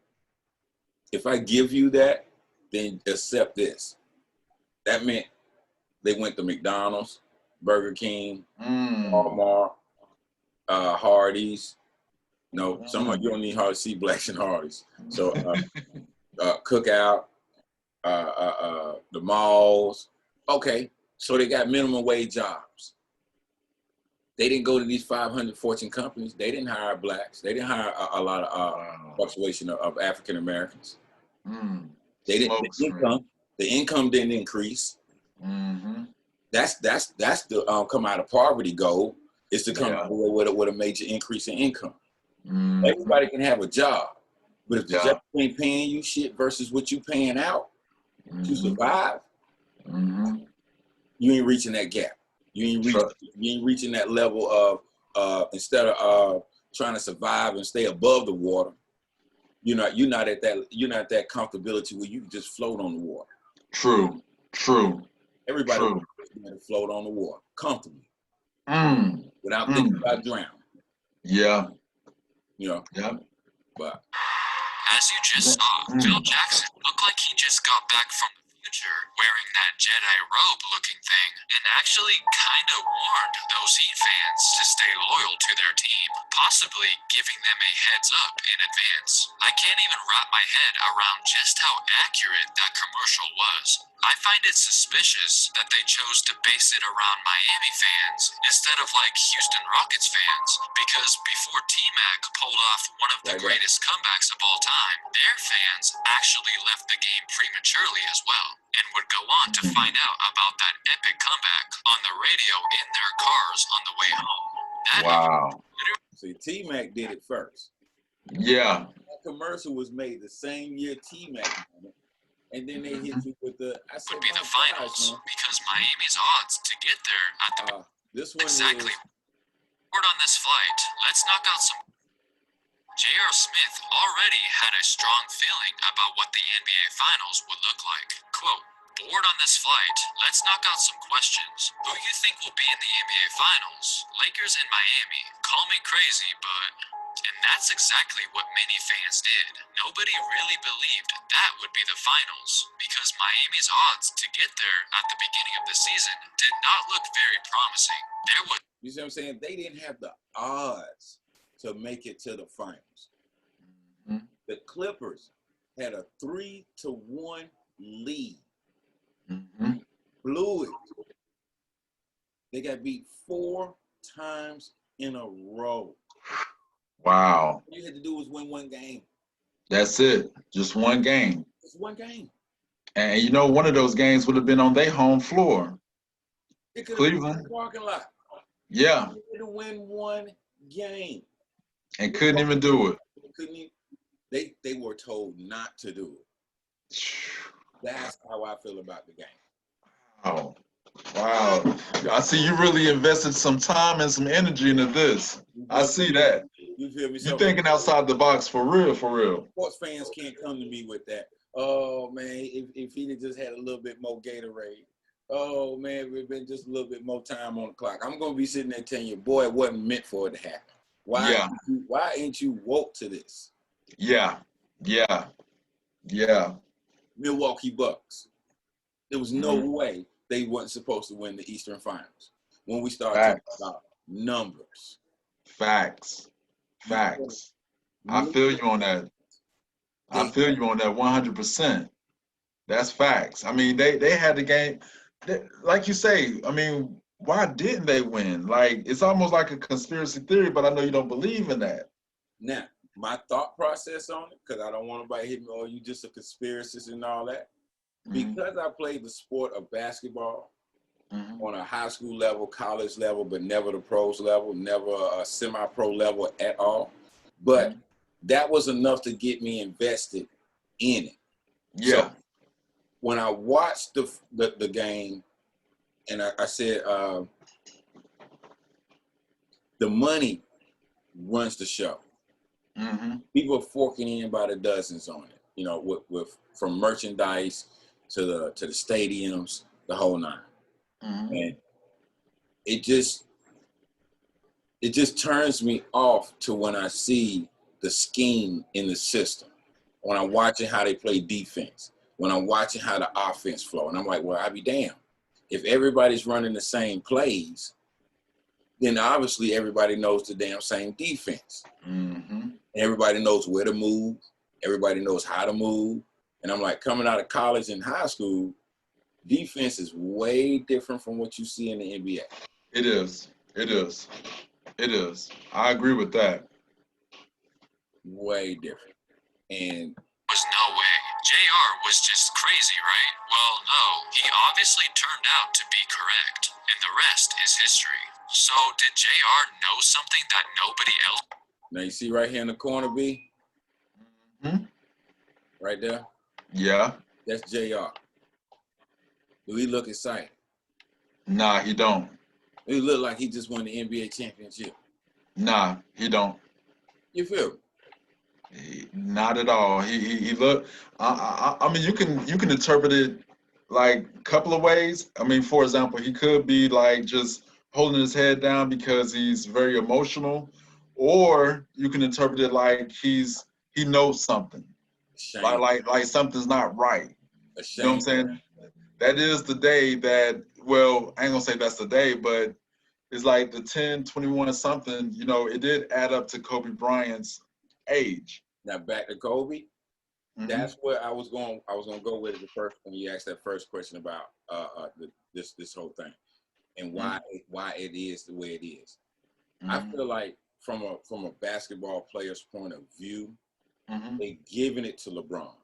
[SPEAKER 1] If I give you that, then accept this. That meant they went to McDonald's, Burger King, Walmart, Hardee's. No, someone you don't need hardly see blacks and Hardee's. So Cookout, the malls. Okay, so they got minimum wage jobs. They didn't go to these 500 Fortune companies. They didn't hire blacks. They didn't hire a lot of fluctuation of African Americans. They didn't. The income didn't increase. That's the come out of poverty goal is to come out with a major increase in income. Everybody can have a job, but if the job ain't paying you shit versus what you paying out to survive, you ain't reaching that gap. You ain't reaching that level of instead of trying to survive and stay above the water. You're not at that comfortability where you can just float on the water.
[SPEAKER 2] True.
[SPEAKER 1] Everybody wants to float on the water comfortably without thinking about drowning.
[SPEAKER 2] Yeah.
[SPEAKER 1] But
[SPEAKER 4] as you just saw, Phil Jackson looked like he just got back from the future wearing that Jedi robe looking thing and actually kind of warned those Heat fans to stay loyal to their team, possibly giving them a heads up in advance. I can't even wrap my head around just how accurate that commercial was. I find it suspicious that they chose to base it around Miami fans instead of like Houston Rockets fans, because before T-Mac pulled off one of the greatest comebacks of all time, their fans actually left the game prematurely as well, and would go on to find out about that epic comeback on the radio in their cars on the way home.
[SPEAKER 1] See, T-Mac did it first.
[SPEAKER 2] Yeah.
[SPEAKER 1] That commercial was made the same year T-Mac did it. And then they hit you with the. I said,
[SPEAKER 4] would be the finals because Miami's odds to get there at the
[SPEAKER 1] this one
[SPEAKER 4] exactly. Word on this flight. Let's knock out some. J.R. Smith already had a strong feeling about what the NBA Finals would look like. Quote, board on this flight. Let's knock out some questions. Who you think will be in the NBA Finals? Lakers and Miami. Call me crazy, but. And that's exactly what many fans did. Nobody really believed that would be the finals because Miami's odds to get there at the beginning of the season did not look very promising.
[SPEAKER 1] You see what I'm saying? They didn't have the odds to make it to the finals. The Clippers had a 3-1 lead. Blew it. They got beat 4 times in a row.
[SPEAKER 2] Wow.
[SPEAKER 1] All you had to do was win one game.
[SPEAKER 2] That's it. Just one game.
[SPEAKER 1] Just one game.
[SPEAKER 2] And you know, one of those games would have been on their home floor.
[SPEAKER 1] It could
[SPEAKER 2] Cleveland.
[SPEAKER 1] have been the parking lot.
[SPEAKER 2] Yeah.
[SPEAKER 1] They had to win one game.
[SPEAKER 2] And couldn't even do it.
[SPEAKER 1] They were told not to do it. That's how I feel about the game.
[SPEAKER 2] Wow. I see you really invested some time and some energy into this. I see that.
[SPEAKER 1] You feel me?
[SPEAKER 2] You're thinking outside the box for real, for real.
[SPEAKER 1] Sports fans can't come to me with that. Oh, man, if he'd just had a little bit more Gatorade. Oh, man, we've been just a little bit more time on the clock. I'm going to be sitting there telling you, boy, it wasn't meant for it to happen. Why ain't you woke to this?
[SPEAKER 2] Yeah.
[SPEAKER 1] Milwaukee Bucks. There was no way they weren't supposed to win the Eastern Finals when we started talking about numbers.
[SPEAKER 2] Facts. I feel you on that. I feel you on that 100%. That's facts. I mean, they had the game. Like you say, I mean, why didn't they win? Like, it's almost like a conspiracy theory, but I know you don't believe in that.
[SPEAKER 1] Now, my thought process on it, because I don't want anybody to hit me, oh, you just a conspiracist and all that. Because I played the sport of basketball on a high school level, college level, but never the pros level, never a semi-pro level at all. But that was enough to get me invested in it.
[SPEAKER 2] Yeah.
[SPEAKER 1] So when I watched the game, and I said, the money runs the show. People are forking in by the dozens on it, you know, with from merchandise to the stadiums, the whole nine. And it just turns me off to when I see the scheme in the system, when I'm watching how they play defense, when I'm watching how the offense flow. And I'm like, well, I'll be damned. If everybody's running the same plays, then obviously everybody knows the damn same defense. Everybody knows where to move. Everybody knows how to move. And I'm like, coming out of college and high school, defense is way different from what you see in the NBA.
[SPEAKER 2] It is. It is. It is. I agree with that.
[SPEAKER 1] Way different. And
[SPEAKER 4] Was no way. JR was just crazy, right? Well, no, he obviously turned out to be correct, and the rest is history. So, did JR know something that nobody else?
[SPEAKER 1] now you see right here in the corner, B,
[SPEAKER 2] Hmm?
[SPEAKER 1] right there,
[SPEAKER 2] Yeah.
[SPEAKER 1] that's JR. Do he look excited?
[SPEAKER 2] Nah, he don't.
[SPEAKER 1] He look like he just won the NBA championship.
[SPEAKER 2] Nah, he don't.
[SPEAKER 1] You feel me?
[SPEAKER 2] Not at all. He look. I mean, you can interpret it like a couple of ways. I mean, for example, he could be like just holding his head down because he's very emotional, or you can interpret it like he knows something,
[SPEAKER 1] Ashamed.
[SPEAKER 2] like something's not right. You know what I'm
[SPEAKER 1] Ashamed.
[SPEAKER 2] saying? That is the day that. Well, I ain't gonna say that's the day, but it's like the 10-21 something. You know, it did add up to Kobe Bryant's age.
[SPEAKER 1] Now back to Kobe.
[SPEAKER 2] Mhm.
[SPEAKER 1] That's where I was going. I was going to go with it the first when you asked that first question about this whole thing and why it is the way it is. I feel like from a basketball player's point of view, they giving it to LeBron.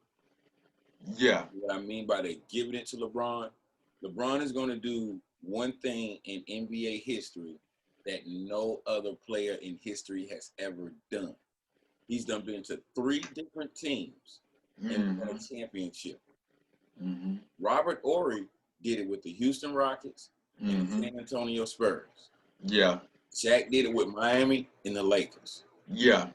[SPEAKER 2] Yeah.
[SPEAKER 1] What I mean by they giving it to LeBron, LeBron is going to do one thing in NBA history that no other player in history has ever done. He's done been to 3 different teams and won a championship. Robert Horry did it with the Houston Rockets and the San Antonio Spurs.
[SPEAKER 2] Yeah.
[SPEAKER 1] Shaq did it with Miami and the Lakers.
[SPEAKER 2] Yeah.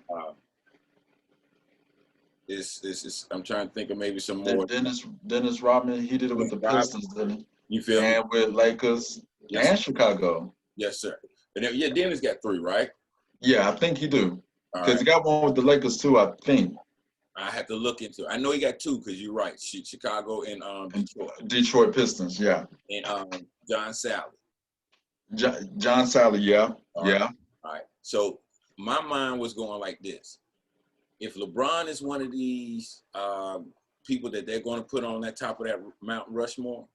[SPEAKER 1] I'm trying to think of maybe some more.
[SPEAKER 2] Dennis Rodman, he did it with the Pistons, didn't he?
[SPEAKER 1] You feel me?
[SPEAKER 2] And with Lakers and Chicago.
[SPEAKER 1] Yes, sir. And then, yeah, Dennis got 3, right?
[SPEAKER 2] Yeah, I think he do.
[SPEAKER 1] All
[SPEAKER 2] Because
[SPEAKER 1] right.
[SPEAKER 2] he got one with the Lakers too, I think.
[SPEAKER 1] I have to look into it. I know he got 2 because you're right. Chicago and Detroit.
[SPEAKER 2] Detroit Pistons, yeah.
[SPEAKER 1] And John Sally.
[SPEAKER 2] John Sally, yeah. Yeah.
[SPEAKER 1] All right. So my mind was going like this. If LeBron is one of these people that they're going to put on that top of that Mount Rushmore,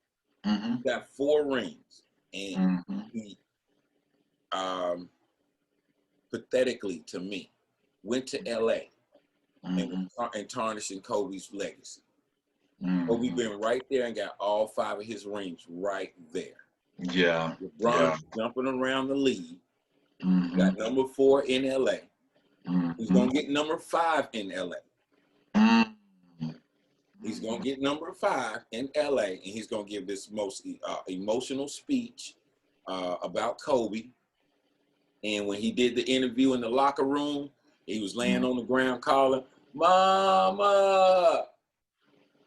[SPEAKER 1] he got 4 rings. And he, pathetically to me, went to L.A. and tarnishing Kobe's legacy. Kobe been right there and got all 5 of his rings right there.
[SPEAKER 2] Yeah.
[SPEAKER 1] LeBron jumping around the league. Got number 4 in L.A. He's going to get number 5 in L.A. He's going to get number 5 in L.A. and he's going to give this most emotional speech about Kobe. And when he did the interview in the locker room, he was laying on the ground calling, "Mama!"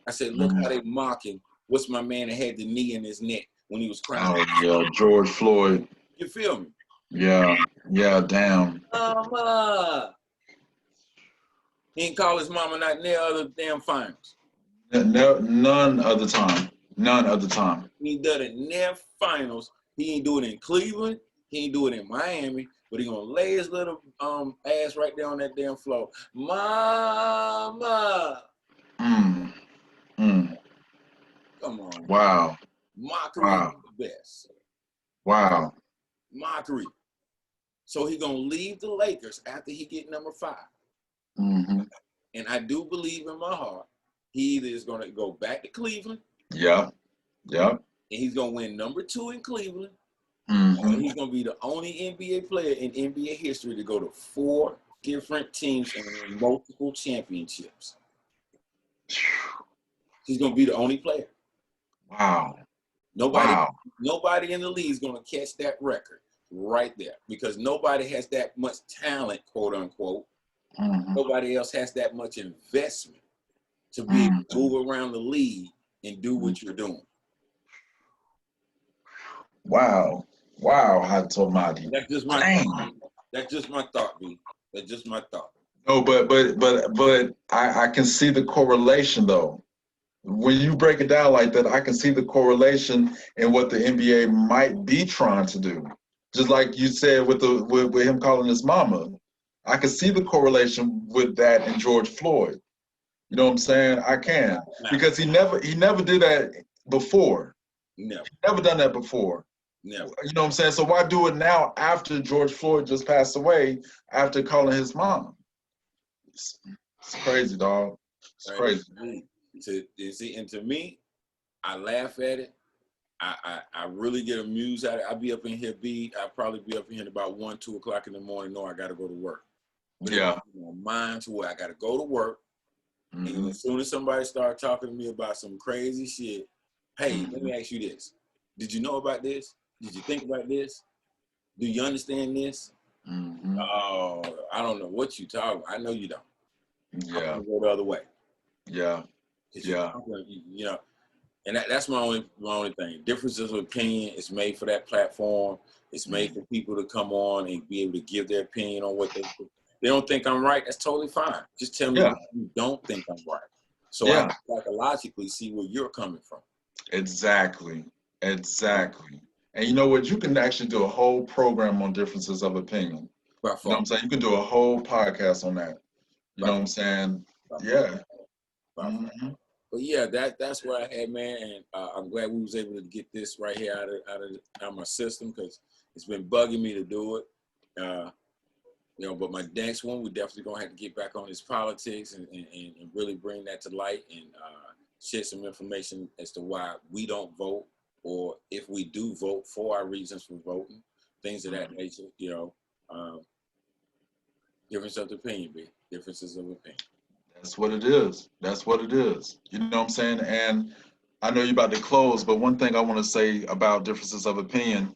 [SPEAKER 1] I said, look how they mocking. What's my man that had the knee in his neck when he was crying?
[SPEAKER 2] Oh, yeah, George Floyd.
[SPEAKER 1] You feel me?
[SPEAKER 2] Yeah. Yeah, damn.
[SPEAKER 1] Mama! He ain't call his mama not near other damn finals.
[SPEAKER 2] No, none of the time. None of the time.
[SPEAKER 1] He done it near finals. He ain't do it in Cleveland. He ain't do it in Miami. But he gonna lay his little ass right there on that damn floor. Mama! Come on.
[SPEAKER 2] Wow.
[SPEAKER 1] Mockery
[SPEAKER 2] Wow.
[SPEAKER 1] is the best.
[SPEAKER 2] Wow.
[SPEAKER 1] Mockery. So he gonna leave the Lakers after he get number 5. And I do believe in my heart, he either is gonna go back to Cleveland.
[SPEAKER 2] Yeah. Yeah.
[SPEAKER 1] And he's gonna win number 2 in Cleveland. And he's gonna be the only NBA player in NBA history to go to 4 different teams and win multiple championships. He's gonna be the only player.
[SPEAKER 2] Wow.
[SPEAKER 1] Nobody in the league is gonna catch that record right there because nobody has that much talent, quote unquote. Nobody else has that much investment to be able to move around the league and do what you're doing.
[SPEAKER 2] Wow. Wow, Hot Almighty.
[SPEAKER 1] That's just my thought. That's just my thought, B. That's just my thought.
[SPEAKER 2] No, but I can see the correlation though. When you break it down like that, I can see the correlation in what the NBA might be trying to do. Just like you said with him calling his mama. I can see the correlation with that and George Floyd. You know what I'm saying? I can. Because he never did that before.
[SPEAKER 1] No.
[SPEAKER 2] Never done that before.
[SPEAKER 1] Never.
[SPEAKER 2] You know what I'm saying? So why do it now after George Floyd just passed away, after calling his mom? It's crazy, dog. It's crazy.
[SPEAKER 1] And to me, I laugh at it. I really get amused at it. I'll be up in here, I'll probably be up in here about 1, 2 o'clock in the morning. No, I got to go to work. But
[SPEAKER 2] Yeah.
[SPEAKER 1] it's my mind to where I got to go to work. And as soon as somebody starts talking to me about some crazy shit, hey, let me ask you this. Did you know about this? Did you think about this? Do you understand this? Oh, I don't know what you talking about. I know you don't.
[SPEAKER 2] Yeah.
[SPEAKER 1] I'm gonna go the other way.
[SPEAKER 2] Yeah. Yeah.
[SPEAKER 1] You know, and that's my only thing. Differences of opinion is made for that platform. It's made for people to come on and be able to give their opinion on what they don't think I'm right. That's totally fine. Just tell me what you don't think I'm right. So I can psychologically see where you're coming from.
[SPEAKER 2] Exactly. Exactly. And you know what? You can actually do a whole program on differences of opinion. You know what I'm saying? You can do a whole podcast on that. You know what I'm saying? Yeah.
[SPEAKER 1] But yeah, that's what I had, man, and I'm glad we was able to get this right here out of my system, because it's been bugging me to do it. You know, but my next one, we're definitely gonna have to get back on this politics and really bring that to light and share some information as to why we don't vote, or if we do vote, for our reasons for voting, things of that nature. You know, difference of opinion, differences of opinion.
[SPEAKER 2] That's what it is. That's what it is. You know what I'm saying? And I know you're about to close, but one thing I want to say about differences of opinion,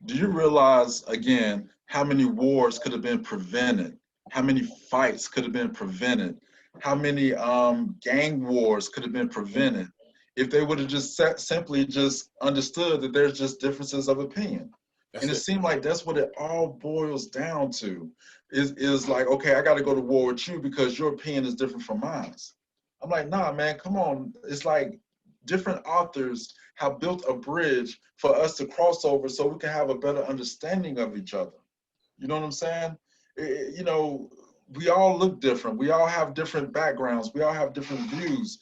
[SPEAKER 2] do you realize, again, how many wars could have been prevented? How many fights could have been prevented? How many gang wars could have been prevented if they would have just simply just understood that there's just differences of opinion? And it seemed like that's what it all boils down to. Is like, okay, I got to go to war with you because your opinion is different from mine. I'm like, nah, man, come on. It's like different authors have built a bridge for us to cross over so we can have a better understanding of each other. You know what I'm saying? You know, we all look different. We all have different backgrounds. We all have different views,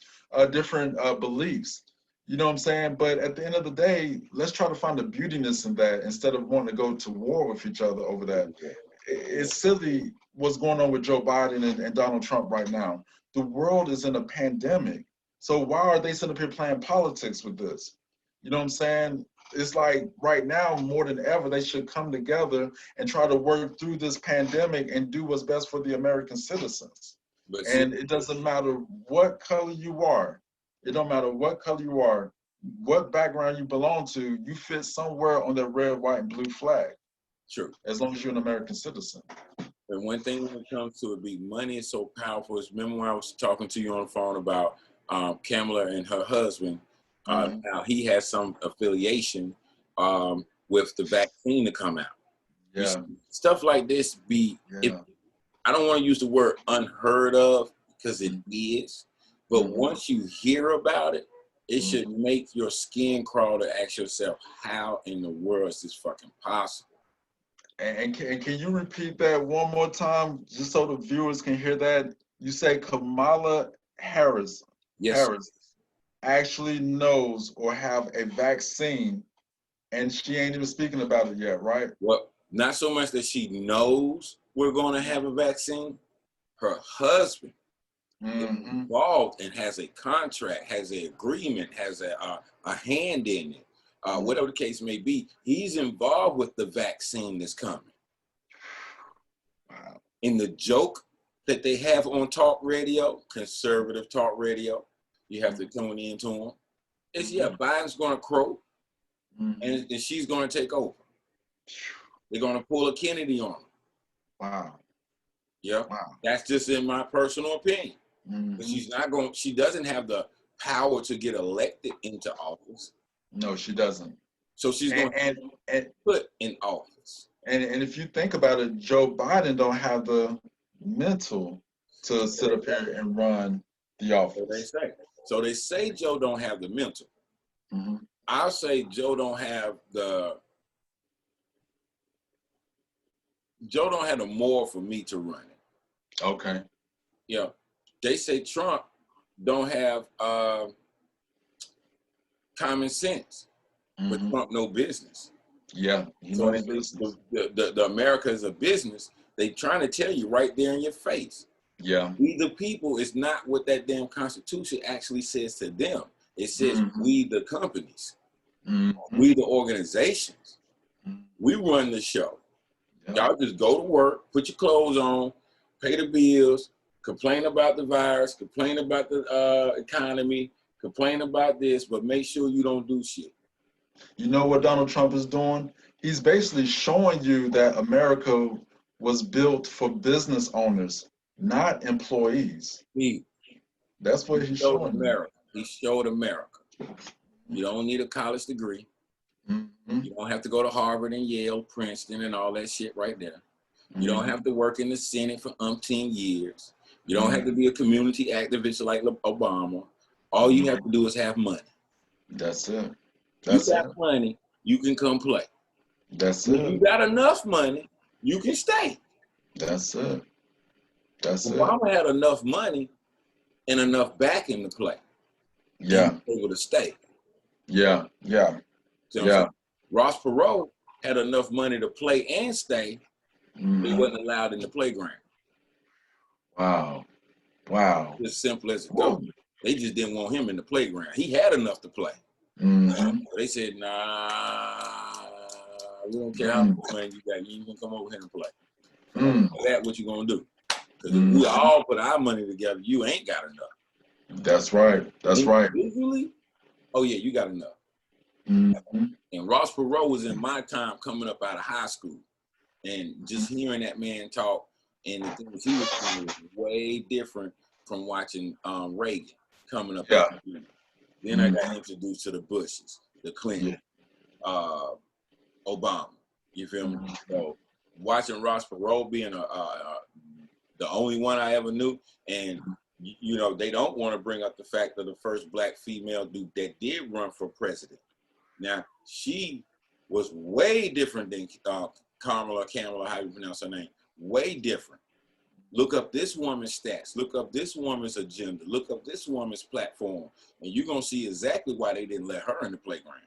[SPEAKER 2] different beliefs. You know what I'm saying? But at the end of the day, let's try to find the beautiness in that instead of wanting to go to war with each other over that. It's silly what's going on with Joe Biden and Donald Trump right now. The world is in a pandemic. So why are they sitting up here playing politics with this? You know what I'm saying? It's like right now, more than ever, they should come together and try to work through this pandemic and do what's best for the American citizens. And it doesn't matter what color you are. It don't matter what color you are, what background you belong to, you fit somewhere on that red, white, and blue flag.
[SPEAKER 1] Sure.
[SPEAKER 2] As long as you're an American citizen.
[SPEAKER 1] And one thing when it comes to it, money is so powerful. Remember when I was talking to you on the phone about Kamala and her husband? Now he has some affiliation with the vaccine to come out.
[SPEAKER 2] Yeah.
[SPEAKER 1] Stuff like this I don't want to use the word unheard of because it is, but once you hear about it, it should make your skin crawl to ask yourself, how in the world is this fucking possible?
[SPEAKER 2] And can you repeat that one more time, just so the viewers can hear that? You say Kamala Harris, Harris actually knows or have a vaccine, and she ain't even speaking about it yet, right?
[SPEAKER 1] Well, not so much that she knows we're going to have a vaccine. Her husband is involved and has a contract, has an agreement, has a hand in it. Whatever the case may be, he's involved with the vaccine that's coming.
[SPEAKER 2] Wow.
[SPEAKER 1] In the joke that they have on talk radio, conservative talk radio, you have to tune into them. It's, Biden's going to croak, and she's going to take over. They're going to pull a Kennedy on him.
[SPEAKER 2] Wow.
[SPEAKER 1] Yeah. Wow. That's just in my personal opinion. But she doesn't have the power to get elected into office.
[SPEAKER 2] No, she doesn't.
[SPEAKER 1] So she's going to put in office.
[SPEAKER 2] And if you think about it, Joe Biden don't have the mental to sit up here and run the office.
[SPEAKER 1] So they say Joe don't have the mental. I'll say Joe don't have the moral for me to run it.
[SPEAKER 2] Okay.
[SPEAKER 1] Yeah. They say Trump don't have common sense, but Trump no business.
[SPEAKER 2] Yeah, he
[SPEAKER 1] So
[SPEAKER 2] knows business.
[SPEAKER 1] the America is a business. They trying to tell you right there in your face.
[SPEAKER 2] Yeah.
[SPEAKER 1] We the people is not what that damn Constitution actually says to them. It says
[SPEAKER 2] Mhm.
[SPEAKER 1] we the companies,
[SPEAKER 2] Mhm.
[SPEAKER 1] we the organizations,
[SPEAKER 2] Mhm.
[SPEAKER 1] we run the show.
[SPEAKER 2] Yeah.
[SPEAKER 1] Y'all just go to work, put your clothes on, pay the bills, complain about the virus, complain about the economy, complain about this, but make sure you don't do shit.
[SPEAKER 2] You know what Donald Trump is doing? He's basically showing you that America was built for business owners, not employees.
[SPEAKER 1] He
[SPEAKER 2] That's what he's
[SPEAKER 1] showed
[SPEAKER 2] showing you.
[SPEAKER 1] America. He showed America. You don't need a college degree.
[SPEAKER 2] Mm-hmm.
[SPEAKER 1] You don't have to go to Harvard and Yale, Princeton, and all that shit right there. You don't
[SPEAKER 2] Mm-hmm.
[SPEAKER 1] have to work in the Senate for umpteen years. You don't have to be a community activist like Obama. All you have to do is have money.
[SPEAKER 2] That's it.
[SPEAKER 1] You
[SPEAKER 2] That's it.
[SPEAKER 1] got money, you can come play.
[SPEAKER 2] That's
[SPEAKER 1] And if you
[SPEAKER 2] it.
[SPEAKER 1] got enough money, you can stay.
[SPEAKER 2] That's it. That's it.
[SPEAKER 1] Obama had enough money and enough backing to play.
[SPEAKER 2] Yeah.
[SPEAKER 1] And he was able to stay.
[SPEAKER 2] Yeah. Yeah.
[SPEAKER 1] See what I'm
[SPEAKER 2] Yeah.
[SPEAKER 1] saying? Ross Perot had enough money to play and stay, but he
[SPEAKER 2] Mhm.
[SPEAKER 1] wasn't allowed in the playground.
[SPEAKER 2] Wow. Wow.
[SPEAKER 1] It's as simple as it
[SPEAKER 2] Woo.
[SPEAKER 1] goes. They just didn't want him in the playground. He had enough to play.
[SPEAKER 2] Mhm.
[SPEAKER 1] They said, nah, we don't care how much money you got. You can come over here and play.
[SPEAKER 2] Mm.
[SPEAKER 1] That what you gonna do? Because if we all put our money together, you ain't got enough.
[SPEAKER 2] That's right. That's right.
[SPEAKER 1] Individually, oh yeah, you got enough.
[SPEAKER 2] Mm-hmm.
[SPEAKER 1] And Ross Perot was in my time coming up out of high school, and just hearing that man talk and the things he was doing was way different from watching Reagan coming up.
[SPEAKER 2] Yeah.
[SPEAKER 1] Then I got introduced to the Bushes, the Clinton, Obama. You feel me? So watching Ross Perot being the only one I ever knew, and you know they don't want to bring up the fact that the first black female dude that did run for president. Now she was way different than Kamala, how you pronounce her name? Way different. Look up this woman's stats. Look up this woman's agenda. Look up this woman's platform, and you're gonna see exactly why they didn't let her in the playground.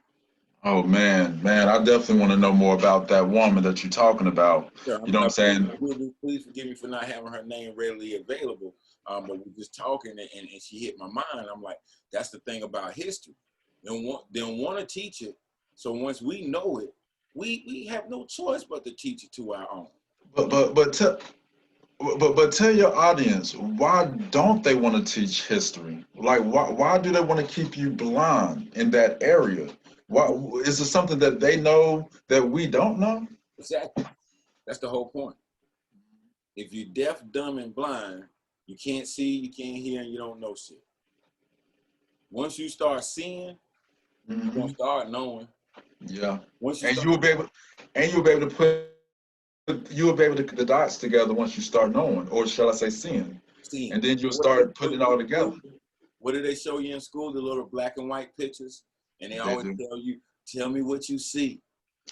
[SPEAKER 2] Oh man, I definitely want to know more about that woman that you're talking about.
[SPEAKER 1] Sure,
[SPEAKER 2] You know what I'm saying?
[SPEAKER 1] Please forgive me for not having her name readily available. But we're just talking, and she hit my mind. I'm like, that's the thing about history. They don't want to teach it. So once we know it, we have no choice but to teach it to our own.
[SPEAKER 2] But tell your audience, why don't they want to teach history? Like, why do they want to keep you blind in that area? Why is it something that they know that we don't know?
[SPEAKER 1] Exactly. That's the whole point. If you're deaf, dumb, and blind, you can't see, you can't hear, and you don't know shit. Once you start seeing, you're gonna start knowing.
[SPEAKER 2] Yeah.
[SPEAKER 1] Once you
[SPEAKER 2] And
[SPEAKER 1] start,
[SPEAKER 2] you'll be able to put the dots together once you start knowing, or shall I say seeing. And then you'll start putting it all together.
[SPEAKER 1] What do they show you in school? The little black and white pictures, and they always tell you, "Tell me what you see."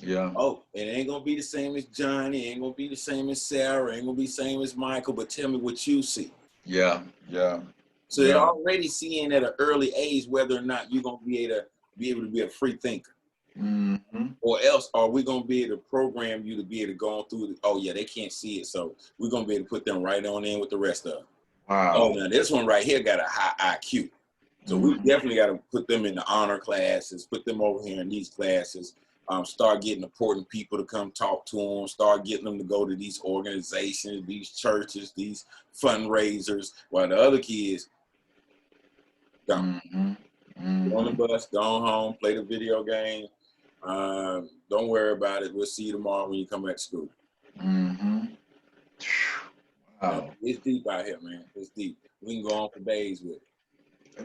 [SPEAKER 2] Yeah.
[SPEAKER 1] Oh, it ain't gonna be the same as Johnny. It ain't gonna be the same as Sarah. It ain't gonna be the same as Michael. But tell me what you see.
[SPEAKER 2] Yeah. Yeah.
[SPEAKER 1] So they're already seeing at an early age whether or not you're gonna be able to be a free thinker.
[SPEAKER 2] Mm-hmm.
[SPEAKER 1] Or else are we gonna be able to program you to be able to go on through oh yeah, they can't see it, so we're gonna be able to put them right on in with the rest of them.
[SPEAKER 2] Wow.
[SPEAKER 1] Oh, now this one right here got a high IQ. So we definitely got to put them in the honor classes, put them over here in these classes, start getting important people to come talk to them, start getting them to go to these organizations, these churches, these fundraisers, while the other kids don't. Get on the bus, go home, play the video game. Don't worry about it. We'll see you tomorrow when you come back to school.
[SPEAKER 2] Wow.
[SPEAKER 1] It's deep out here, man. It's deep. We can go on for days with it.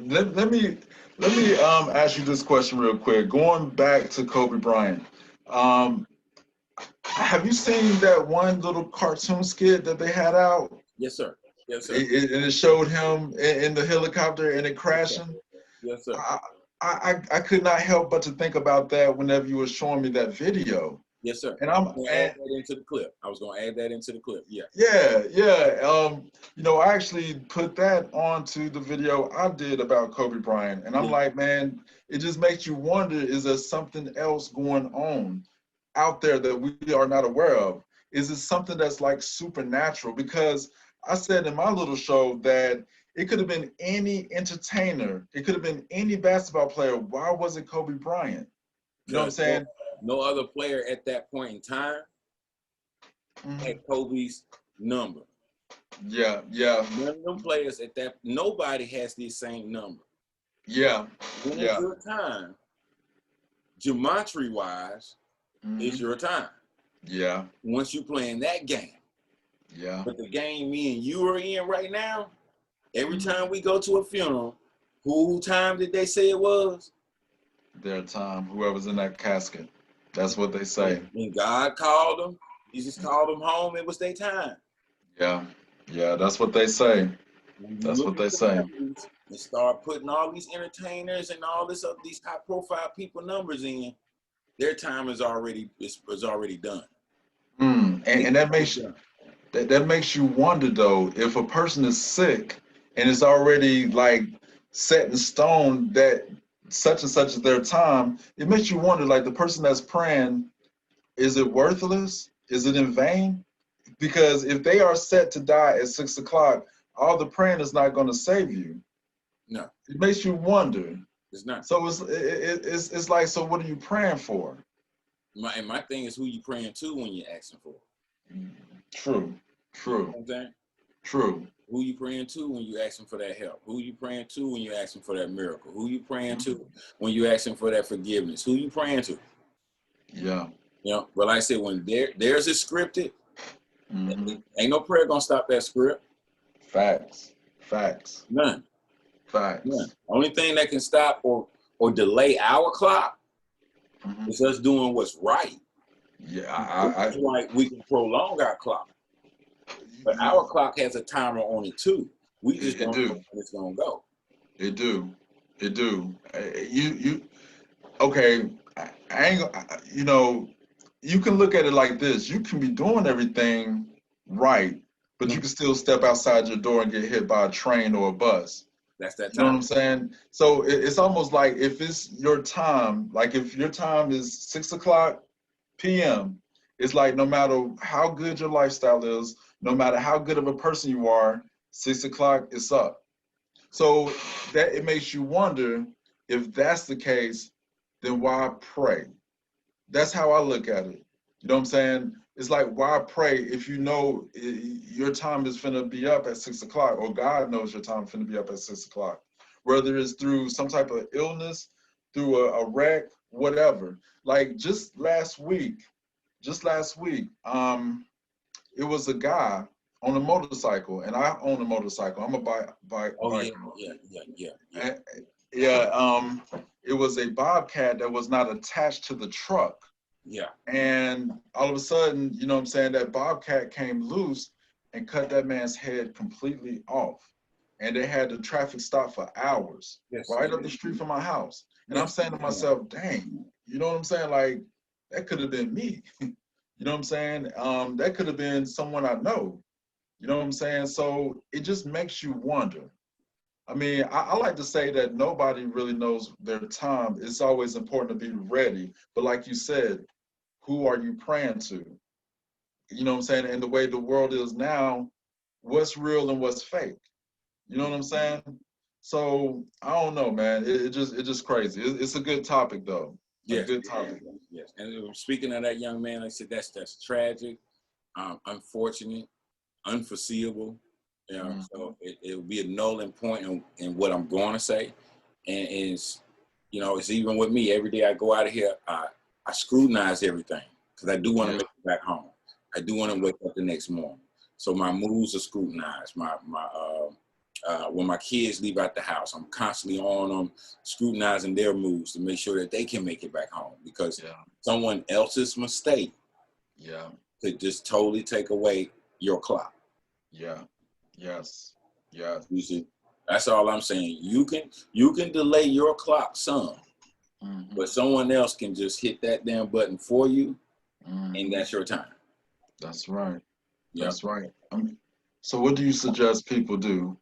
[SPEAKER 2] Let me ask you this question real quick. Going back to Kobe Bryant, have you seen that one little cartoon skit that they had out?
[SPEAKER 1] Yes, sir. Yes, sir.
[SPEAKER 2] It showed him in the helicopter and it crashing.
[SPEAKER 1] Yes, sir.
[SPEAKER 2] I could not help but to think about that whenever you were showing me that video.
[SPEAKER 1] Yes, sir.
[SPEAKER 2] And
[SPEAKER 1] I was gonna add that into the clip. Yeah.
[SPEAKER 2] Yeah. You know, I actually put that onto the video I did about Kobe Bryant, and I'm like, man, it just makes you wonder: is there something else going on out there that we are not aware of? Is it something that's like supernatural? Because I said in my little show that it could have been any entertainer. It could have been any basketball player. Why was it Kobe Bryant? You know what I'm saying?
[SPEAKER 1] No other player at that point in time had Kobe's number.
[SPEAKER 2] Yeah.
[SPEAKER 1] None of them players at that, nobody has the same number.
[SPEAKER 2] Yeah.
[SPEAKER 1] When it's your time, geometry-wise, it's your time.
[SPEAKER 2] Yeah.
[SPEAKER 1] Once you playing that game.
[SPEAKER 2] Yeah.
[SPEAKER 1] But the game me and you are in right now, every time we go to a funeral, who time did they say it was?
[SPEAKER 2] Their time. Whoever's in that casket. That's what they say.
[SPEAKER 1] When God called them, Jesus called them home, it was their time.
[SPEAKER 2] Yeah. Yeah, that's what they say. That's what they say.
[SPEAKER 1] And start putting all these entertainers and all this other, these high profile people numbers in, their time is already done.
[SPEAKER 2] And that makes you wonder though, if a person is sick and it's already like set in stone that such and such is their time, it makes you wonder, like, the person that's praying, is it worthless? Is it in vain? Because if they are set to die at 6 o'clock, all the praying is not going to save you.
[SPEAKER 1] No.
[SPEAKER 2] It makes you wonder.
[SPEAKER 1] It's not.
[SPEAKER 2] So it's like, so what are you praying for?
[SPEAKER 1] My thing is who you praying to when you're asking for.
[SPEAKER 2] True.
[SPEAKER 1] You know what I'm saying?
[SPEAKER 2] True.
[SPEAKER 1] Who you praying to when you asking for that help? Who you praying to when you asking for that miracle? Who you praying to when you asking for that forgiveness? Who you praying to?
[SPEAKER 2] Yeah.
[SPEAKER 1] You know, but like I said, when there's a scripted, ain't no prayer gonna stop that script.
[SPEAKER 2] Facts.
[SPEAKER 1] None.
[SPEAKER 2] Facts.
[SPEAKER 1] None. Only thing that can stop or delay our clock is us doing what's right.
[SPEAKER 2] Yeah,
[SPEAKER 1] Like we can prolong our clock, but our clock has a timer on it too. We just don't know when it's gonna go.
[SPEAKER 2] It do. You okay? I ain't. You know, you can look at it like this. You can be doing everything right, but you can still step outside your door and get hit by a train or a bus.
[SPEAKER 1] That's that time.
[SPEAKER 2] You know what I'm saying? So it's almost like if it's your time, like if your time is 6 o'clock p.m., it's like no matter how good your lifestyle is, no matter how good of a person you are, 6 o'clock is up. So that it makes you wonder, if that's the case, then why pray? That's how I look at it. You know what I'm saying? It's like, why pray if you know your time is finna be up at 6 o'clock, or God knows your time finna be up at 6 o'clock, whether it's through some type of illness, through a wreck, whatever. Like just last week, it was a guy on a motorcycle, and I own a motorcycle. I'm a bike.
[SPEAKER 1] Oh
[SPEAKER 2] yeah. It was a bobcat that was not attached to the truck.
[SPEAKER 1] Yeah.
[SPEAKER 2] And all of a sudden, you know what I'm saying, that bobcat came loose and cut that man's head completely off. And they had the traffic stop for hours, right up the street from my house. And I'm saying to myself, dang, you know what I'm saying? Like, that could have been me. You know what I'm saying? That could have been someone I know. You know what I'm saying? So it just makes you wonder. I mean, I like to say that nobody really knows their time. It's always important to be ready. But like you said, who are you praying to? You know what I'm saying? And the way the world is now, what's real and what's fake? You know what I'm saying? So I don't know, man. It's just crazy. It's a good topic though.
[SPEAKER 1] Yes.
[SPEAKER 2] A good topic.
[SPEAKER 1] Yes. And speaking of that young man, like I said, that's tragic, unfortunate, unforeseeable. You know, so it will be a nulling point in what I'm going to say. And it's, you know, it's even with me. Every day I go out of here, I scrutinize everything because I do want to make it back home. I do want to wake up the next morning. So my moves are scrutinized. When my kids leave out the house, I'm constantly on them, scrutinizing their moves to make sure that they can make it back home, because someone else's mistake could just totally take away your clock.
[SPEAKER 2] Yeah. Yes.
[SPEAKER 1] You see, that's all I'm saying. You can delay your clock some, but someone else can just hit that damn button for you, and that's your time.
[SPEAKER 2] That's right. Yep. That's right. So what do you suggest people do?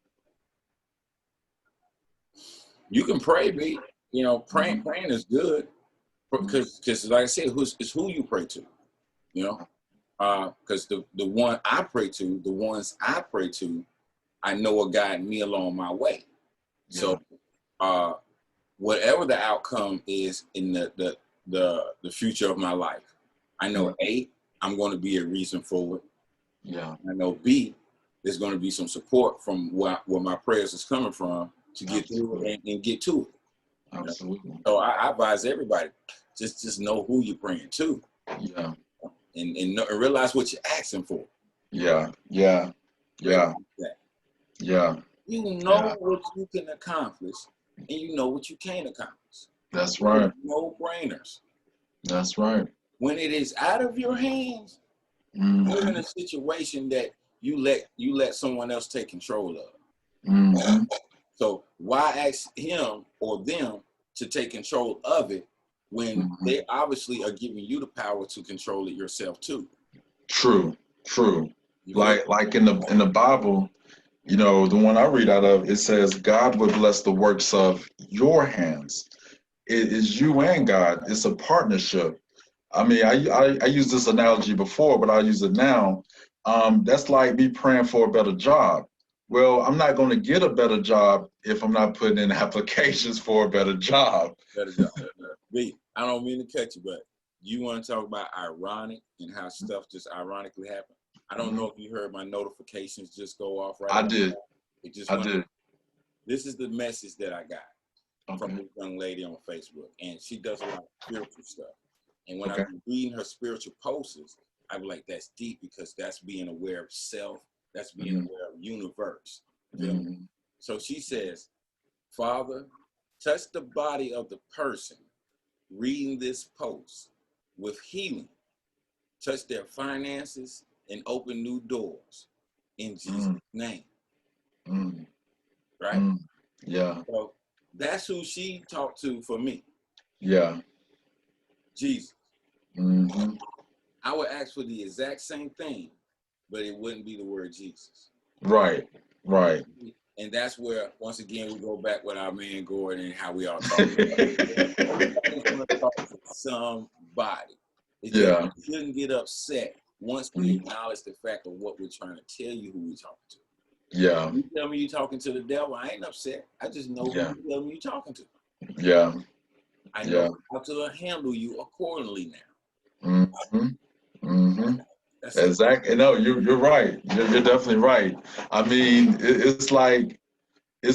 [SPEAKER 1] You can pray, B. You know, praying is good. Because like I said, it's who you pray to, you know. Because the one I pray to, the ones I pray to, I know will guide me along my way. So whatever the outcome is in the future of my life, I know A, I'm going to be a reason for it.
[SPEAKER 2] Yeah.
[SPEAKER 1] I know B, there's going to be some support from where my prayers is coming from to get through it and get to it.
[SPEAKER 2] Absolutely.
[SPEAKER 1] So I advise everybody, just know who you're praying to.
[SPEAKER 2] Yeah.
[SPEAKER 1] And realize what you're asking for.
[SPEAKER 2] Yeah. Yeah. Yeah. Yeah.
[SPEAKER 1] You know what you can accomplish, and you know what you can't accomplish.
[SPEAKER 2] That's right.
[SPEAKER 1] No brainers.
[SPEAKER 2] That's right.
[SPEAKER 1] When it is out of your hands, you're in a situation that you let someone else take control of. So why ask him or them to take control of it when they obviously are giving you the power to control it yourself too?
[SPEAKER 2] True. Like in the Bible, you know, the one I read out of, it says, God will bless the works of your hands. It is you and God. It's a partnership. I mean, I used this analogy before, but I'll use it now. That's like me praying for a better job. Well, I'm not going to get a better job if I'm not putting in applications for a better job.
[SPEAKER 1] B, I don't mean to cut you, but you want to talk about ironic and how stuff just ironically happen? I don't know if you heard my notifications just go off right now.
[SPEAKER 2] I did.
[SPEAKER 1] This is the message that I got from this young lady on Facebook, and she does a lot of spiritual stuff. And when I'm reading her spiritual posts, I'm like, that's deep, because that's being aware of self, that's being aware of universe. So she says, Father, touch the body of the person reading this post with healing, touch their finances, and open new doors in Jesus' name. Right?
[SPEAKER 2] Yeah.
[SPEAKER 1] So that's who she talked to for me.
[SPEAKER 2] Yeah.
[SPEAKER 1] Jesus. I would ask for the exact same thing, but it wouldn't be the word Jesus.
[SPEAKER 2] Right.
[SPEAKER 1] And that's where, once again, we go back with our man Gordon and how we all talk. I just want to talk to somebody. You shouldn't get upset once we acknowledge the fact of what we're trying to tell you, who we're talking to.
[SPEAKER 2] Yeah.
[SPEAKER 1] You tell me you're talking to the devil, I ain't upset. I just know who you tell me you're talking to.
[SPEAKER 2] Yeah.
[SPEAKER 1] I know how to handle you accordingly now.
[SPEAKER 2] Exactly. No, you're right. You're definitely right. I mean, it's like you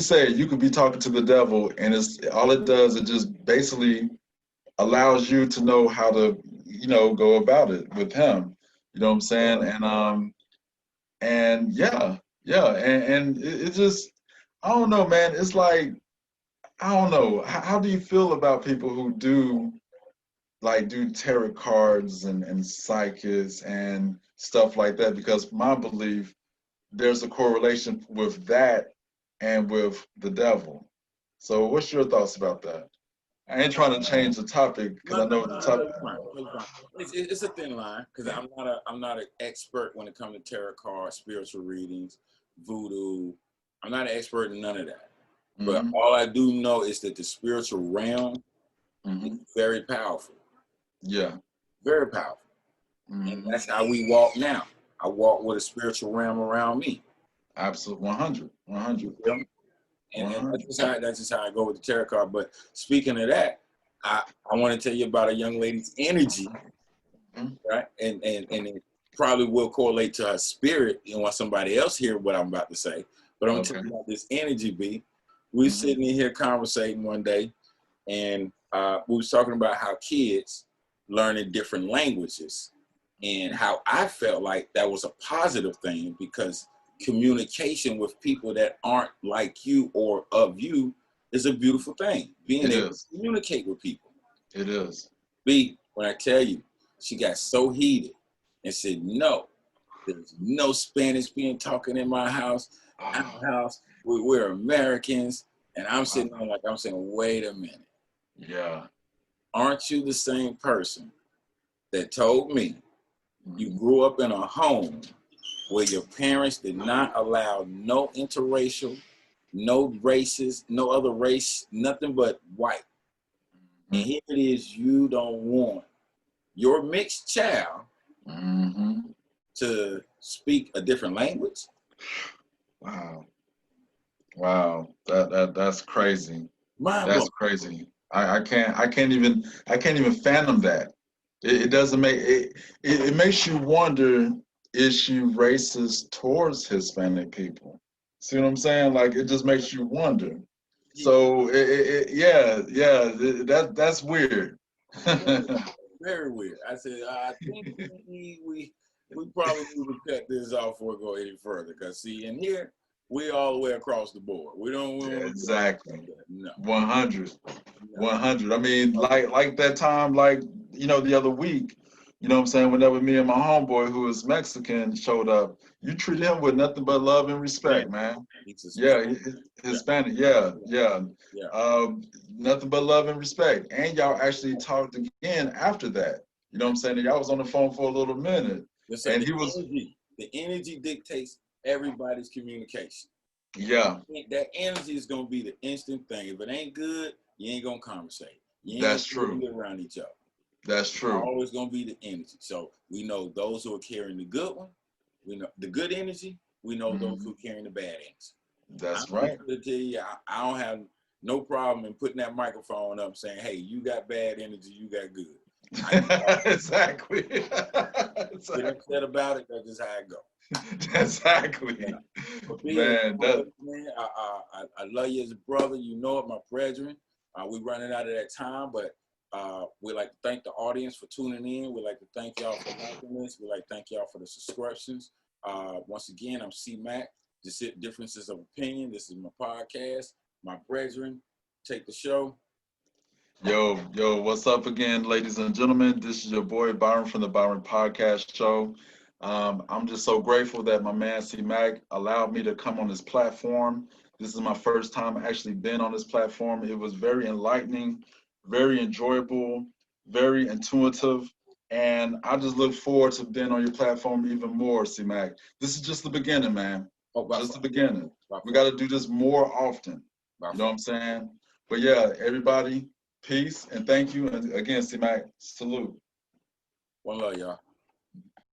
[SPEAKER 2] said, you could be talking to the devil, and all it does, it just basically allows you to know how to, go about it with him. You know what I'm saying? And it just, I don't know, man. It's like, I don't know. How do you feel about people who do tarot cards and psychics and stuff like that? Because my belief, there's a correlation with that and with the devil. So what's your thoughts about that? I ain't trying to change the topic, because I know the topic.
[SPEAKER 1] It's a thin line, because I'm not an expert when it comes to tarot cards, spiritual readings, voodoo. I'm not an expert in none of that. But all I do know is that the spiritual realm is very powerful.
[SPEAKER 2] Yeah.
[SPEAKER 1] Very powerful. And that's how we walk now. I walk with a spiritual realm around me.
[SPEAKER 2] Absolutely. 100.
[SPEAKER 1] And that's just how I go with the tarot card. But speaking of that, I want to tell you about a young lady's energy, right? And it probably will correlate to her spirit and want somebody else hear what I'm about to say. But I'm going to tell you about this energy, B. We were sitting in here conversating one day, and we was talking about how kids learning different languages and how I felt like that was a positive thing, because communication with people that aren't like you or of you is a beautiful thing. Being able to communicate with people.
[SPEAKER 2] It is.
[SPEAKER 1] B, when I tell you, she got so heated and said, no, there's no Spanish being talking in my house. Our house, we're Americans. And I'm sitting there like, I'm saying, wait a minute.
[SPEAKER 2] Yeah.
[SPEAKER 1] Aren't you the same person that told me you grew up in a home where your parents did not allow no interracial, no races, no other race, nothing but white? And here it is, you don't want your mixed child to speak a different language.
[SPEAKER 2] Wow. Wow. That's crazy. That's crazy. I can't even fathom that. It doesn't make it makes you wonder, is she racist towards Hispanic people? See what I'm saying? Like, it just makes you wonder. So that's weird.
[SPEAKER 1] Very weird. I said, I think we probably need to cut this off before we go any further. Because see, in here, we all the way across the board. We don't
[SPEAKER 2] Exactly.
[SPEAKER 1] No.
[SPEAKER 2] 100. 100. I mean, like that time, like, the other week, you know what I'm saying, whenever me and my homeboy, who is Mexican, showed up, you treated him with nothing but love and respect, man. Yeah, Hispanic. Yeah. Nothing but love and respect. And y'all actually talked again after that. You know what I'm saying? And y'all was on the phone for a little minute. And he was.
[SPEAKER 1] The energy dictates everybody's communication.
[SPEAKER 2] Yeah.
[SPEAKER 1] That energy is going to be the instant thing. If it ain't good, you ain't going to conversate. You ain't
[SPEAKER 2] That's
[SPEAKER 1] gonna
[SPEAKER 2] true.
[SPEAKER 1] Get around each other.
[SPEAKER 2] That's true.
[SPEAKER 1] It's always going to be the energy. So we know those who are carrying the good one. We know the good energy. We know those who are carrying the bad energy.
[SPEAKER 2] That's right.
[SPEAKER 1] To tell you, I don't have no problem in putting that microphone up saying, hey, you got bad energy, you got good.
[SPEAKER 2] Exactly.
[SPEAKER 1] Get upset about it, that's just how it goes.
[SPEAKER 2] Exactly.
[SPEAKER 1] Man, I love you as a brother. You know it, my brethren. We're running out of that time, but we'd like to thank the audience for tuning in. We'd like to thank y'all for liking this. We'd like to thank y'all for the subscriptions. Once again, I'm C-Mac. Differences of Opinion. This is my podcast. My brethren, take the show.
[SPEAKER 2] Yo, what's up again, ladies and gentlemen? This is your boy Byron from the Byron Podcast Show. I'm just so grateful that my man C-Mac allowed me to come on this platform. This is my first time actually been on this platform. It was very enlightening, very enjoyable, very intuitive. And I just look forward to being on your platform even more, C-Mac. This is just the beginning, man. Just the beginning. We got to do this more often. You know what I'm saying? But yeah, everybody, peace and thank you. And again, C-Mac, salute.
[SPEAKER 1] One love, y'all.